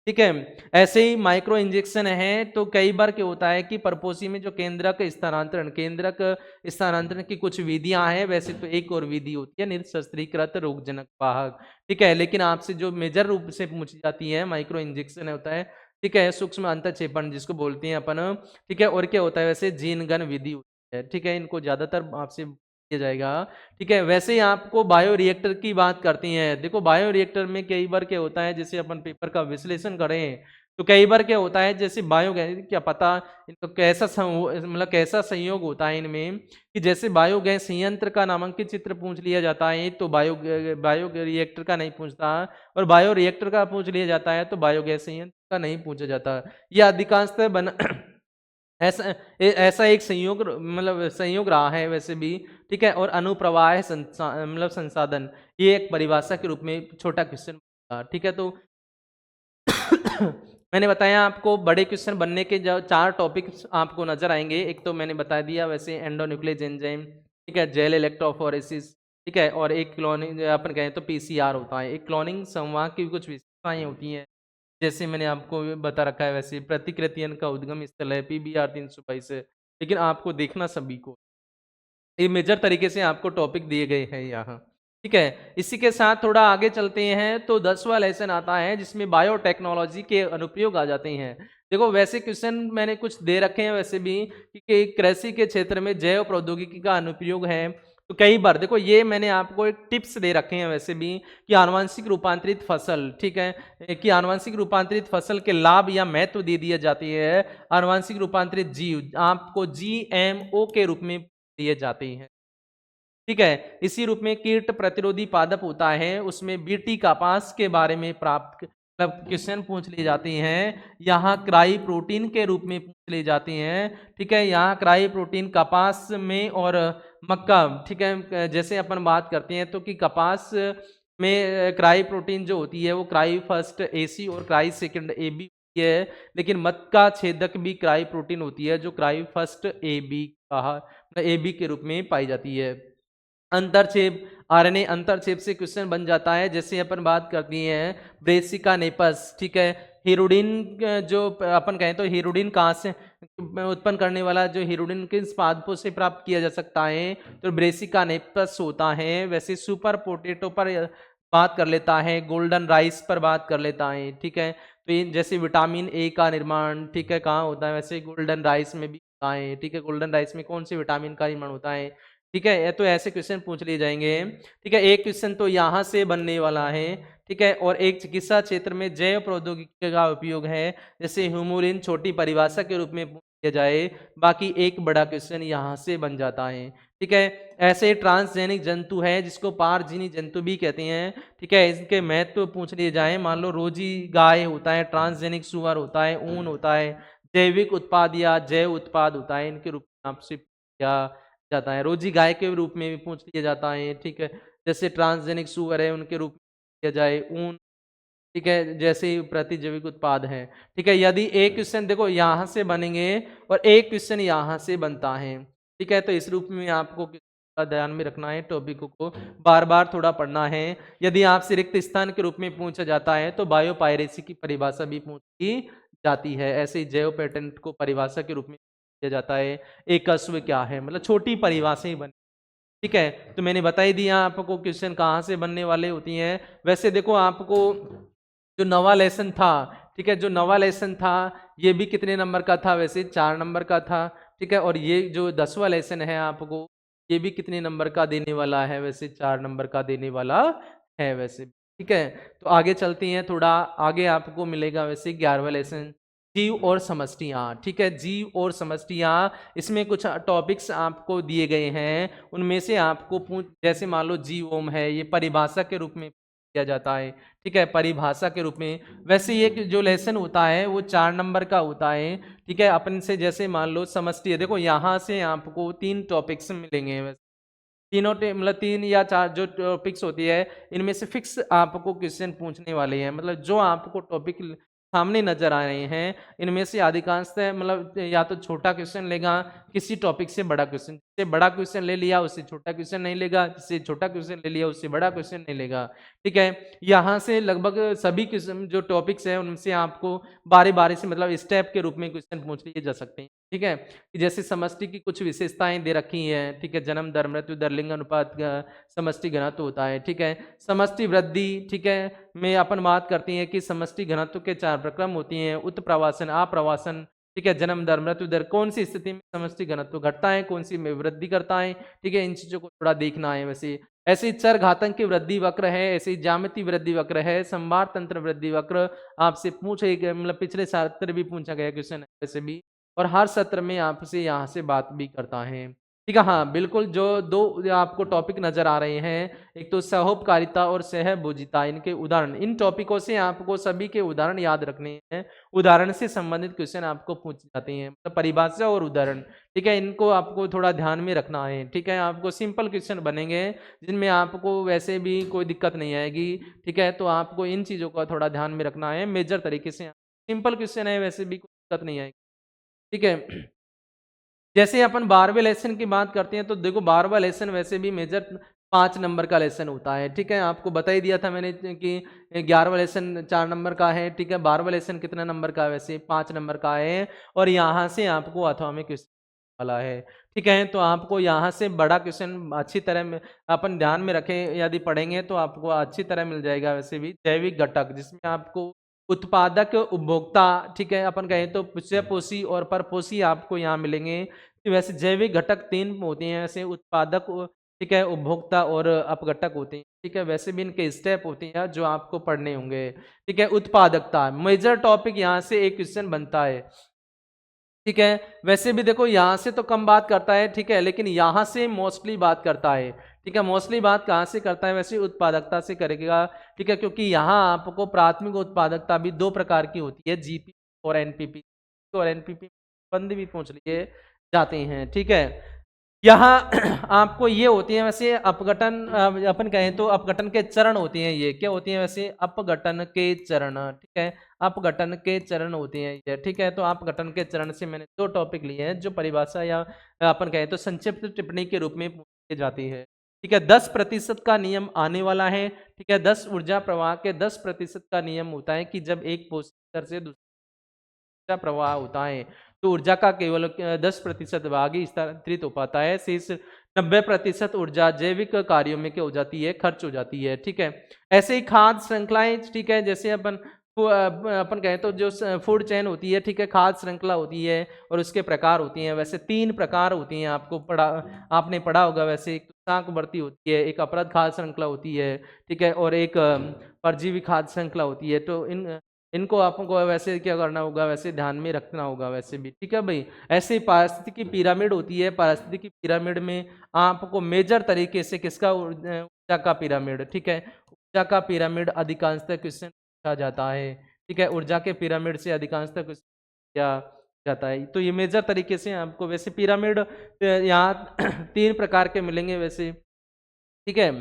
ठीक है, ऐसे ही माइक्रो इंजेक्शन है, तो कई बार क्या होता है कि परपोसी में जो केंद्रक स्थानांतरण की कुछ विधियां हैं, वैसे तो एक और विधि होती है निरशस्त्रीकृत रोगजनक वाहक। ठीक है, लेकिन आपसे जो मेजर रूप से पूछी जाती है माइक्रो इंजेक्शन होता है। ठीक है, सूक्ष्म अंतःक्षेपण जिसको बोलते हैं अपन। ठीक है, और क्या होता है वैसे? जीन गन विधि होती है। ठीक है, इनको ज्यादातर आपसे किया जाएगा। ठीक है, वैसे ही आपको बायो रिएक्टर की बात करती हैं। देखो बायो रिएक्टर में कई बार क्या होता है, जैसे अपन पेपर का विश्लेषण करें तो कई बार क्या होता है, जैसे बायोगैस, क्या पता इनको कैसा मतलब कैसा संयोग होता है इनमें कि जैसे बायोगैस संयंत्र का नामांकित चित्र पूछ लिया जाता है तो बायो रिएक्टर का नहीं पूछता, और बायो रिएक्टर का पूछ लिया जाता है तो बायोगैस संयंत्र का नहीं पूछा जाता। यह अधिकांशतः ऐसा एक संयोग मतलब संयोग रहा है वैसे भी, ठीक है। और अनुप्रवाह है मतलब संसाधन, ये एक परिभाषा के रूप में छोटा क्वेश्चन, ठीक है। तो मैंने बताया आपको बड़े क्वेश्चन बनने के जो 4 टॉपिक्स आपको नजर आएंगे। एक तो मैंने बता दिया वैसे एंडोन्यूक्लियस एंजाइम, ठीक है, जेल इलेक्ट्रोफोरेसिस, ठीक है, और एक क्लोनिंग अपन कहें तो पीसीआर होता है। एक क्लोनिंग संवाहक की कुछ विशेषताएं होती हैं, जैसे मैंने आपको बता रखा है वैसे प्रतिकृतियन का उद्गम स्थल है पीबीआर 322 है, लेकिन आपको देखना सभी को ये मेजर तरीके से आपको टॉपिक दिए गए हैं यहाँ, ठीक है। इसी के साथ थोड़ा आगे चलते हैं तो 10वां लेसन आता है जिसमें बायोटेक्नोलॉजी के अनुप्रयोग आ जाते हैं। देखो वैसे क्वेश्चन मैंने कुछ दे रखे हैं वैसे भी कि कृषि के क्षेत्र में जैव प्रौद्योगिकी का अनुप्रयोग है। तो कई बार देखो ये मैंने आपको एक टिप्स दे रखे हैं वैसे भी कि आनुवंशिक रूपांतरित फसल, ठीक है, कि आनुवंशिक रूपांतरित फसल के लाभ या महत्व दे दिए जाती है। आनुवंशिक रूपांतरित जीव आपको जीएमओ के रूप में दिए जाते हैं, ठीक है। इसी रूप में कीट प्रतिरोधी पादप होता है, उसमें बीटी कपास के बारे में प्राप्त मतलब क्वेश्चन पूछ ली जाती हैं। यहाँ क्राई प्रोटीन के रूप में पूछ ली जाती हैं, ठीक है। यहाँ क्राई प्रोटीन कपास में और मक्का, ठीक है, जैसे अपन बात करते हैं तो कि कपास में क्राई प्रोटीन जो होती है वो क्राई फर्स्ट एसी और क्राई सेकंड ए बी होती है, लेकिन मक्का छेदक भी क्राई प्रोटीन होती है जो क्राई फर्स्ट ए बी कहा ए बी के रूप में पाई जाती है। अंतरछेद आरएनए अंतरछेद से क्वेश्चन बन जाता है, जैसे अपन बात करती हैं ब्रेसिका नेपस, ठीक है। हीरोडिन जो अपन कहें तो हीरोडिन कहाँ से उत्पन्न करने वाला जो हीरोडिन किस पादपों से प्राप्त किया जा सकता है, तो ब्रेसिका नेपस होता है। वैसे सुपर पोटैटो पर बात कर लेता है, गोल्डन राइस पर बात कर लेता है, ठीक है। तो ये जैसे विटामिन ए का निर्माण, ठीक है, कहाँ होता है, वैसे गोल्डन राइस में भी होता है, ठीक है। गोल्डन राइस में कौन से विटामिन का निर्माण होता है, ठीक है। तो ऐसे क्वेश्चन पूछ लिए जाएंगे, ठीक है। एक क्वेश्चन तो यहाँ से बनने वाला है, ठीक है। और एक चिकित्सा क्षेत्र में जैव प्रौद्योगिकी का उपयोग है, जैसे ह्यूमुरिन छोटी परिभाषा के रूप में पूछ लिया जाए, बाकी एक बड़ा क्वेश्चन यहाँ से बन जाता है, ठीक है। ऐसे ट्रांसजेनिक जंतु है जिसको पारजीनी जंतु भी कहते हैं, ठीक है। इसके महत्व पूछ लिए जाए, मान लो रोजी गाय होता है, ट्रांसजेनिक सुअर होता है, ऊन होता है, जैविक उत्पाद या जैव उत्पाद होता है, इनके रूप में आपसे क्या जाता है। रोजी गाय के रूप में भी पूछ लिया जाता है, ठीक है। जैसे ट्रांसजेनिक सुअर है उनके रूप में लिया जाए, ऊन, ठीक है, जैसे ही प्रतिजैविक उत्पाद है, ठीक है। यदि एक क्वेश्चन देखो यहाँ से बनेंगे और एक क्वेश्चन यहाँ से बनता है, ठीक है, तो इस रूप में आपको ध्यान में रखना है, टॉपिकों को बार बार थोड़ा पढ़ना है। यदि आपसे रिक्त स्थान के रूप में पूछा जाता है तो बायोपायरेसी की परिभाषा भी पूछी जाती है। ऐसे ही जैव पेटेंट को परिभाषा के रूप में किया जाता है। एकस्व क्या है, मतलब छोटी परिभाषाएं बनी, ठीक है। तो मैंने बता ही दिया आपको क्वेश्चन कहाँ से बनने वाले होती हैं। वैसे देखो आपको जो नवा लेसन था, ठीक है, जो नवा लेसन था ये भी कितने नंबर का था, वैसे 4 नंबर का था, ठीक है। और ये जो 10वां लेसन है आपको ये भी कितने नंबर का देने वाला है, वैसे 4 नंबर का देने वाला है वैसे, ठीक है। तो आगे चलते हैं, थोड़ा आगे आपको मिलेगा वैसे 11वां लेसन जीव और समष्टियाँ, ठीक है। जीव और समष्टियाँ, इसमें कुछ टॉपिक्स आपको दिए गए हैं, उनमें से आपको पूछ जैसे मान लो जीवोम है, ये परिभाषा के रूप में किया जाता है, ठीक है, परिभाषा के रूप में। वैसे ये जो लेसन होता है वो 4 नंबर का होता है, ठीक है। अपन से जैसे मान लो समष्टि है, देखो यहाँ से आपको 3 टॉपिक्स मिलेंगे वैसे, तीनों मतलब 3 या 4 जो टॉपिक्स होती है इनमें से फिक्स आपको क्वेश्चन पूछने वाले हैं, मतलब जो आपको टॉपिक सामने नजर आ रहे हैं इनमें से अधिकांशतः मतलब या तो छोटा क्वेश्चन लेगा किसी टॉपिक से बड़ा क्वेश्चन, जिससे बड़ा क्वेश्चन ले लिया उससे छोटा क्वेश्चन नहीं लेगा, जिससे छोटा क्वेश्चन ले लिया उससे बड़ा क्वेश्चन नहीं लेगा, ठीक है। यहाँ से लगभग सभी क्वेश्चन जो टॉपिक्स हैं उनसे आपको बारी बारी से मतलब स्टेप के रूप में क्वेश्चन पूछ लिए जा सकते हैं, ठीक है। कि जैसे समष्टि की कुछ विशेषताएं दे रखी हैं, ठीक है, जन्म दर मृत्यु दर लिंग अनुपात समष्टि घनत्व होता है, ठीक है। समष्टि वृद्धि, ठीक है, में अपन बात करती हैं कि समष्टि घनत्व के 4 प्रक्रम होती हैं, उत्प्रवासन, आप्रवासन, ठीक है, जन्म दर मृत्यु दर, कौन सी स्थिति में समष्टि घनत्व घटता है, कौन सी में वृद्धि करता है, ठीक है। इन चीजों को थोड़ा देखना है। वैसे ऐसे चर घातांक की वृद्धि वक्र है, ऐसे ज्यामिति वृद्धि वक्र है, संभार तंत्र वृद्धि वक्र आपसे पूछे मतलब पिछले सत्र भी पूछा गया क्वेश्चन है वैसे भी, और हर सत्र में आपसे यहाँ से बात भी करता है। ठीक है, हाँ, बिल्कुल, जो 2 आपको टॉपिक नज़र आ रहे हैं, एक तो सहोपकारिता और सहभोजिता, इनके उदाहरण, इन टॉपिकों से आपको सभी के उदाहरण याद रखने हैं। उदाहरण से संबंधित क्वेश्चन आपको पूछे जाते हैं, मतलब परिभाषा और उदाहरण, ठीक है? इनको आपको थोड़ा ध्यान में रखना है, ठीक है? आपको सिंपल क्वेश्चन बनेंगे, जिनमें आपको वैसे भी कोई दिक्कत नहीं आएगी, ठीक है? तो आपको इन चीज़ों का थोड़ा ध्यान में रखना है, मेजर तरीके से। सिंपल क्वेश्चन है, वैसे भी कोई दिक्कत नहीं आएगी, ठीक है? जैसे अपन 12वें लेसन की बात करते हैं, तो देखो 12वां लेसन वैसे भी मेजर 5 नंबर का लेसन होता है, ठीक है? आपको बता ही दिया था मैंने कि 11वां लेसन 4 नंबर का है, ठीक है? 12वां लेसन कितना नंबर का है? वैसे 5 नंबर का है, और यहाँ से आपको अथवा क्वेश्चन वाला है, ठीक है? तो आपको यहाँ से बड़ा क्वेश्चन अच्छी तरह में अपन ध्यान में रखें, यदि पढ़ेंगे तो आपको अच्छी तरह मिल जाएगा। वैसे भी जैविक घटक, जिसमें आपको उत्पादक, उपभोक्ता, ठीक है, अपन कहें तो पुष्यपोषी और परपोषी आपको यहाँ मिलेंगे। कि वैसे जैविक घटक 3 होते हैं, ऐसे उत्पादक, ठीक है, उपभोक्ता और अपघटक होते हैं, ठीक है? वैसे भी इनके स्टेप होते हैं जो आपको पढ़ने होंगे, ठीक है? उत्पादकता मेजर टॉपिक, यहाँ से एक क्वेश्चन बनता है, ठीक है? वैसे भी देखो यहाँ से तो कम बात करता है, ठीक है, लेकिन यहाँ से मोस्टली बात करता है, ठीक है? मोस्टली बात कहाँ से करता है? वैसे उत्पादकता से करेगा, ठीक है? क्योंकि यहाँ आपको प्राथमिक उत्पादकता भी 2 प्रकार की होती है, जीपी और एनपीपी, और एनपीपी बंद भी पूछ लिए जाते हैं, ठीक है? यहाँ आपको ये होती है वैसे अपघटन, अपन कहें तो अपघटन के चरण होते हैं, ये क्या होती हैं वैसे? अपघटन के चरण, ठीक है? अपघटन के चरण होते हैं ये, ठीक है? तो अपघटन के चरण से मैंने 2 टॉपिक लिए हैं, जो परिभाषा या अपन कहें तो संक्षिप्त टिप्पणी के रूप में पूछी जाती है, ठीक है? 10% का नियम आने वाला है, ठीक है? 10 ऊर्जा प्रवाह के 10% का नियम होता है कि जब एक पोषक स्तर से दूसरे ऊर्जा प्रवाह होता है, तो ऊर्जा का केवल 10% भाग ही स्थानांतरित हो पाता है, शेष 90% ऊर्जा जैविक कार्यों में क्या हो जाती है? खर्च हो जाती है, ठीक है? ऐसे ही खाद्य श्रृंखलाएं, ठीक है, जैसे अपन कहें तो जो फूड चेन होती है, ठीक है, खाद्य श्रृंखला होती है, और उसके प्रकार होती हैं, वैसे 3 प्रकार होती हैं, आपने पढ़ा होगा। वैसे एक तो शाकवर्ती होती है, एक अपरद खाद्य श्रृंखला होती है, ठीक है, और एक परजीवी खाद्य श्रृंखला होती है। तो इनको आपको वैसे क्या करना होगा? वैसे ध्यान में रखना होगा वैसे भी, ठीक है भाई? ऐसे ही पारिस्थितिकी पिरामिड होती है, पारिस्थितिकी पिरामिड में आपको मेजर तरीके से किसका? ऊर्जा का पिरामिड, ठीक है? ऊर्जा का पिरामिड अधिकांशतः क्वेश्चन पूछा जाता है, ठीक है? ऊर्जा के पिरामिड से अधिकांशतः क्वेश्चन किया जाता है। तो ये मेजर तरीके से आपको वैसे पिरामिड यहाँ 3 प्रकार के मिलेंगे वैसे, ठीक है?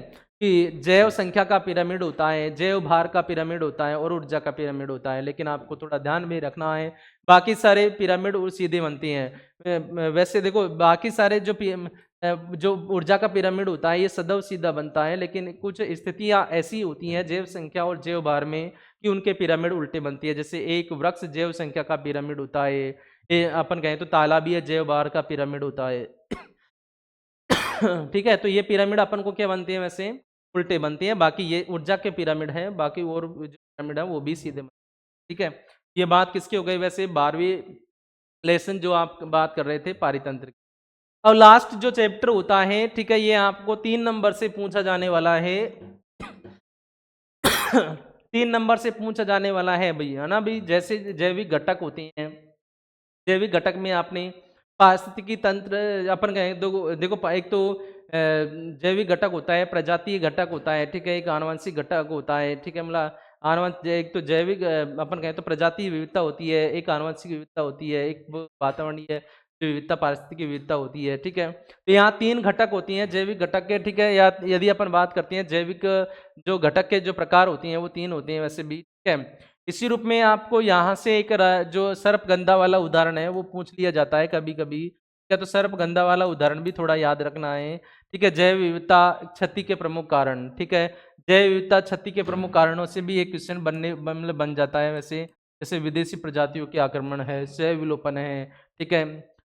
कि जैव संख्या का पिरामिड होता है, जैव भार का पिरामिड होता है, और ऊर्जा का पिरामिड होता है, लेकिन आपको थोड़ा ध्यान में रखना है, बाकी सारे पिरामिड सीधे बनते हैं। वैसे देखो बाकी सारे जो ऊर्जा का पिरामिड होता है, ये सदैव सीधा बनता है, लेकिन कुछ स्थितियां ऐसी होती हैं जैव संख्या और जैव भार में, कि उनके पिरामिड उल्टे बनती है। जैसे एक वृक्ष जैव संख्या का पिरामिड होता है, ये अपन कहें तो तालाबीय जैव भार का पिरामिड होता है। ठीक है, तो ये पिरामिड अपन को क्या बनती है वैसे? उल्टे बनती है। बाकी ये ऊर्जा के पिरामिड है, बाकी और जो पिरामिड है वो भी सीधे बनते हैं, ठीक है? ये बात किसकी हो गई वैसे? 12वीं लेसन जो आप बात कर रहे थे पारितंत्र की। अब लास्ट जो चैप्टर होता है, ठीक है, ये आपको 3 नंबर से पूछा जाने वाला है। 3 नंबर से पूछा जाने वाला है भैया, है ना भाई? जैसे जैविक घटक होते हैं, जैविक घटक में आपने पारिस्थितिकी तंत्र, अपन कहें तो देखो एक तो जैविक घटक होता है, प्रजातीय घटक होता है, ठीक है, एक आनुवंशिक घटक होता है, ठीक है, मतलब एक तो जैविक अपन कहें तो प्रजातीय विविधता होती है, एक आनुवंशिक विविधता होती है, एक वो वातावरणीय विविधता, पारिस्थितिकी विविधता होती है, ठीक है? तो यहाँ 3 घटक होती हैं जैविक घटक के, ठीक है? या यदि अपन बात करते हैं जैविक जो घटक के जो प्रकार होती हैं वो 3 होते हैं वैसे भी, ठीक है? इसी रूप में आपको यहाँ से एक जो सर्पगंधा वाला उदाहरण है वो पूछ लिया जाता है कभी कभी, क्या? तो सर्पगंधा वाला उदाहरण भी थोड़ा याद रखना है, ठीक है? जैव विविधता क्षति के प्रमुख कारण, ठीक है? जैव विविधता क्षति के प्रमुख कारणों से भी एक क्वेश्चन मतलब बन जाता है वैसे, जैसे विदेशी प्रजातियों के आक्रमण है, जैव विलोपन है, ठीक है,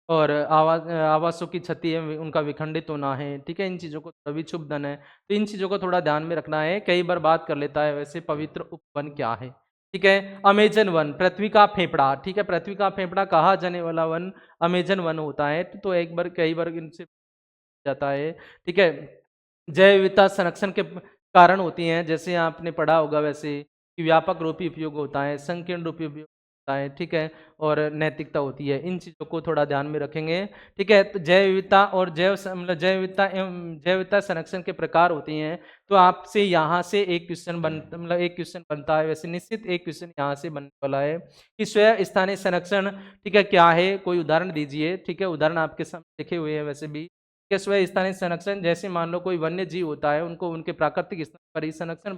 और आवासों की क्षति है, उनका विखंडित होना है, ठीक है? इन चीज़ों को विक्षुब्धन है, तो इन चीज़ों को थोड़ा ध्यान में रखना है। कई बार बात कर लेता है वैसे पवित्र उपवन क्या है, ठीक है? अमेजन वन, पृथ्वी का फेफड़ा, ठीक है? पृथ्वी का फेफड़ा कहा जाने वाला वन अमेजन वन होता है। तो एक बार कई बार इनसे जाता है, ठीक है? जैव विविधता संरक्षण के कारण होती हैं, जैसे आपने पढ़ा होगा वैसे कि व्यापक रूपी उपयोग होता है, संकीर्ण रूपी उपयोग होता है, ठीक है, और नैतिकता होती है, इन चीज़ों को थोड़ा ध्यान में रखेंगे, ठीक है। तो जैव विविधता और मतलब जैव विविधता एवं जैव विविधता संरक्षण के प्रकार होती हैं, तो आपसे यहाँ से एक क्वेश्चन मतलब एक क्वेश्चन बनता है, वैसे निश्चित एक क्वेश्चन यहाँ से बनने वाला है कि स्वयं स्थानीय संरक्षण, ठीक है, क्या है, कोई उदाहरण दीजिए, ठीक है, उदाहरण आपके सामने लिखे हुए हैं वैसे भी, ठीक है। स्वयं स्थानीय संरक्षण जैसे मान लो कोई वन्य जीव होता है, उनको उनके प्राकृतिक स्थान पर ही संरक्षण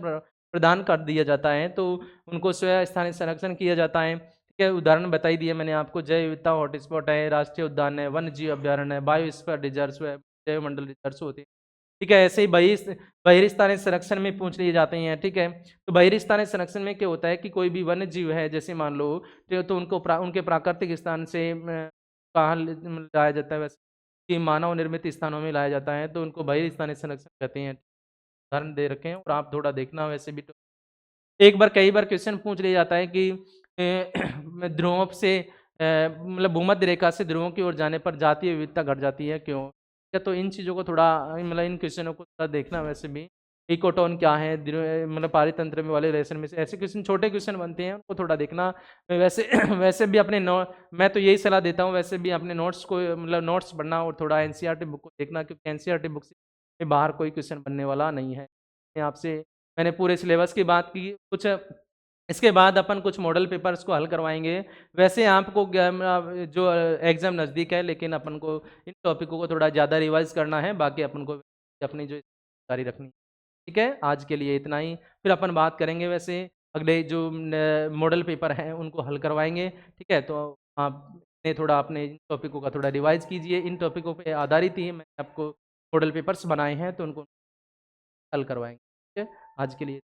प्रदान कर दिया जाता है, तो उनको स्वयं स्थानीय संरक्षण किया जाता है, ठीक है। उदाहरण बताई दिए मैंने आपको, जैव विविधता हॉटस्पॉट है, राष्ट्रीय उद्यान है, वन्य जीव अभ्यारण्य है, बायोस्फीयर रिजर्व है, जैव मंडल रिजर्व होते हैं, ठीक है। ऐसे ही बहिर्स्थानीय संरक्षण में पूछ लिए जाते हैं, ठीक है। तो बहिर्स्थानीय संरक्षण में क्या होता है कि कोई भी वन्य जीव है, जैसे मान लो, तो उनको उनके प्राकृतिक स्थान से कहाँ लाया जाता है, वैसे कि मानव निर्मित स्थानों में लाया जाता है, तो उनको बहिर्स्थानीय संरक्षण कहते हैं। उदाहरण दे रखे हैं और आप थोड़ा देखना वैसे भी। तो एक बार कई बार क्वेश्चन पूछ लिया जाता है कि ध्रुवों से मतलब भूमध्य रेखा से ध्रुवों की ओर जाने पर जातीय विविधता घट जाती है, क्यों? क्या तो इन चीज़ों को थोड़ा मतलब इन क्वेश्चनों को थोड़ा देखना वैसे भी। इकोटोन क्या है, मतलब पारितंत्र में वाले रिलेशन में से ऐसे क्वेश्चन, छोटे क्वेश्चन बनते हैं, उनको थोड़ा देखना। वैसे वैसे भी अपने मैं तो यही सलाह देता हूँ, वैसे भी अपने नोट्स को मतलब नोट्स पढ़ना और थोड़ा एनसीईआरटी बुक को देखना, क्योंकि एनसीईआरटी बुक से बाहर कोई क्वेश्चन बनने वाला नहीं है। आपसे मैंने पूरे सिलेबस की बात की, कुछ इसके बाद अपन कुछ मॉडल पेपर्स को हल करवाएँगे। वैसे आपको जो एग्ज़ाम नज़दीक है, लेकिन अपन को इन टॉपिकों को थोड़ा ज़्यादा रिवाइज़ करना है, बाकी अपन को अपनी जो जारी रखनी है। ठीक है? आज के लिए इतना ही, फिर अपन बात करेंगे वैसे अगले जो न मॉडल पेपर हैं, उनको हल करवाएँगे। ठीक है? तो आपने थोड़ा अपने इन टॉपिकों का थोड़ा रिवाइज़ कीजिए। इन टॉपिकों पे आधारित ही मैंने आपको मॉडल पेपर्स बनाए हैं, तो उनको हल करवाएँगे। ठीक है? आज के लिए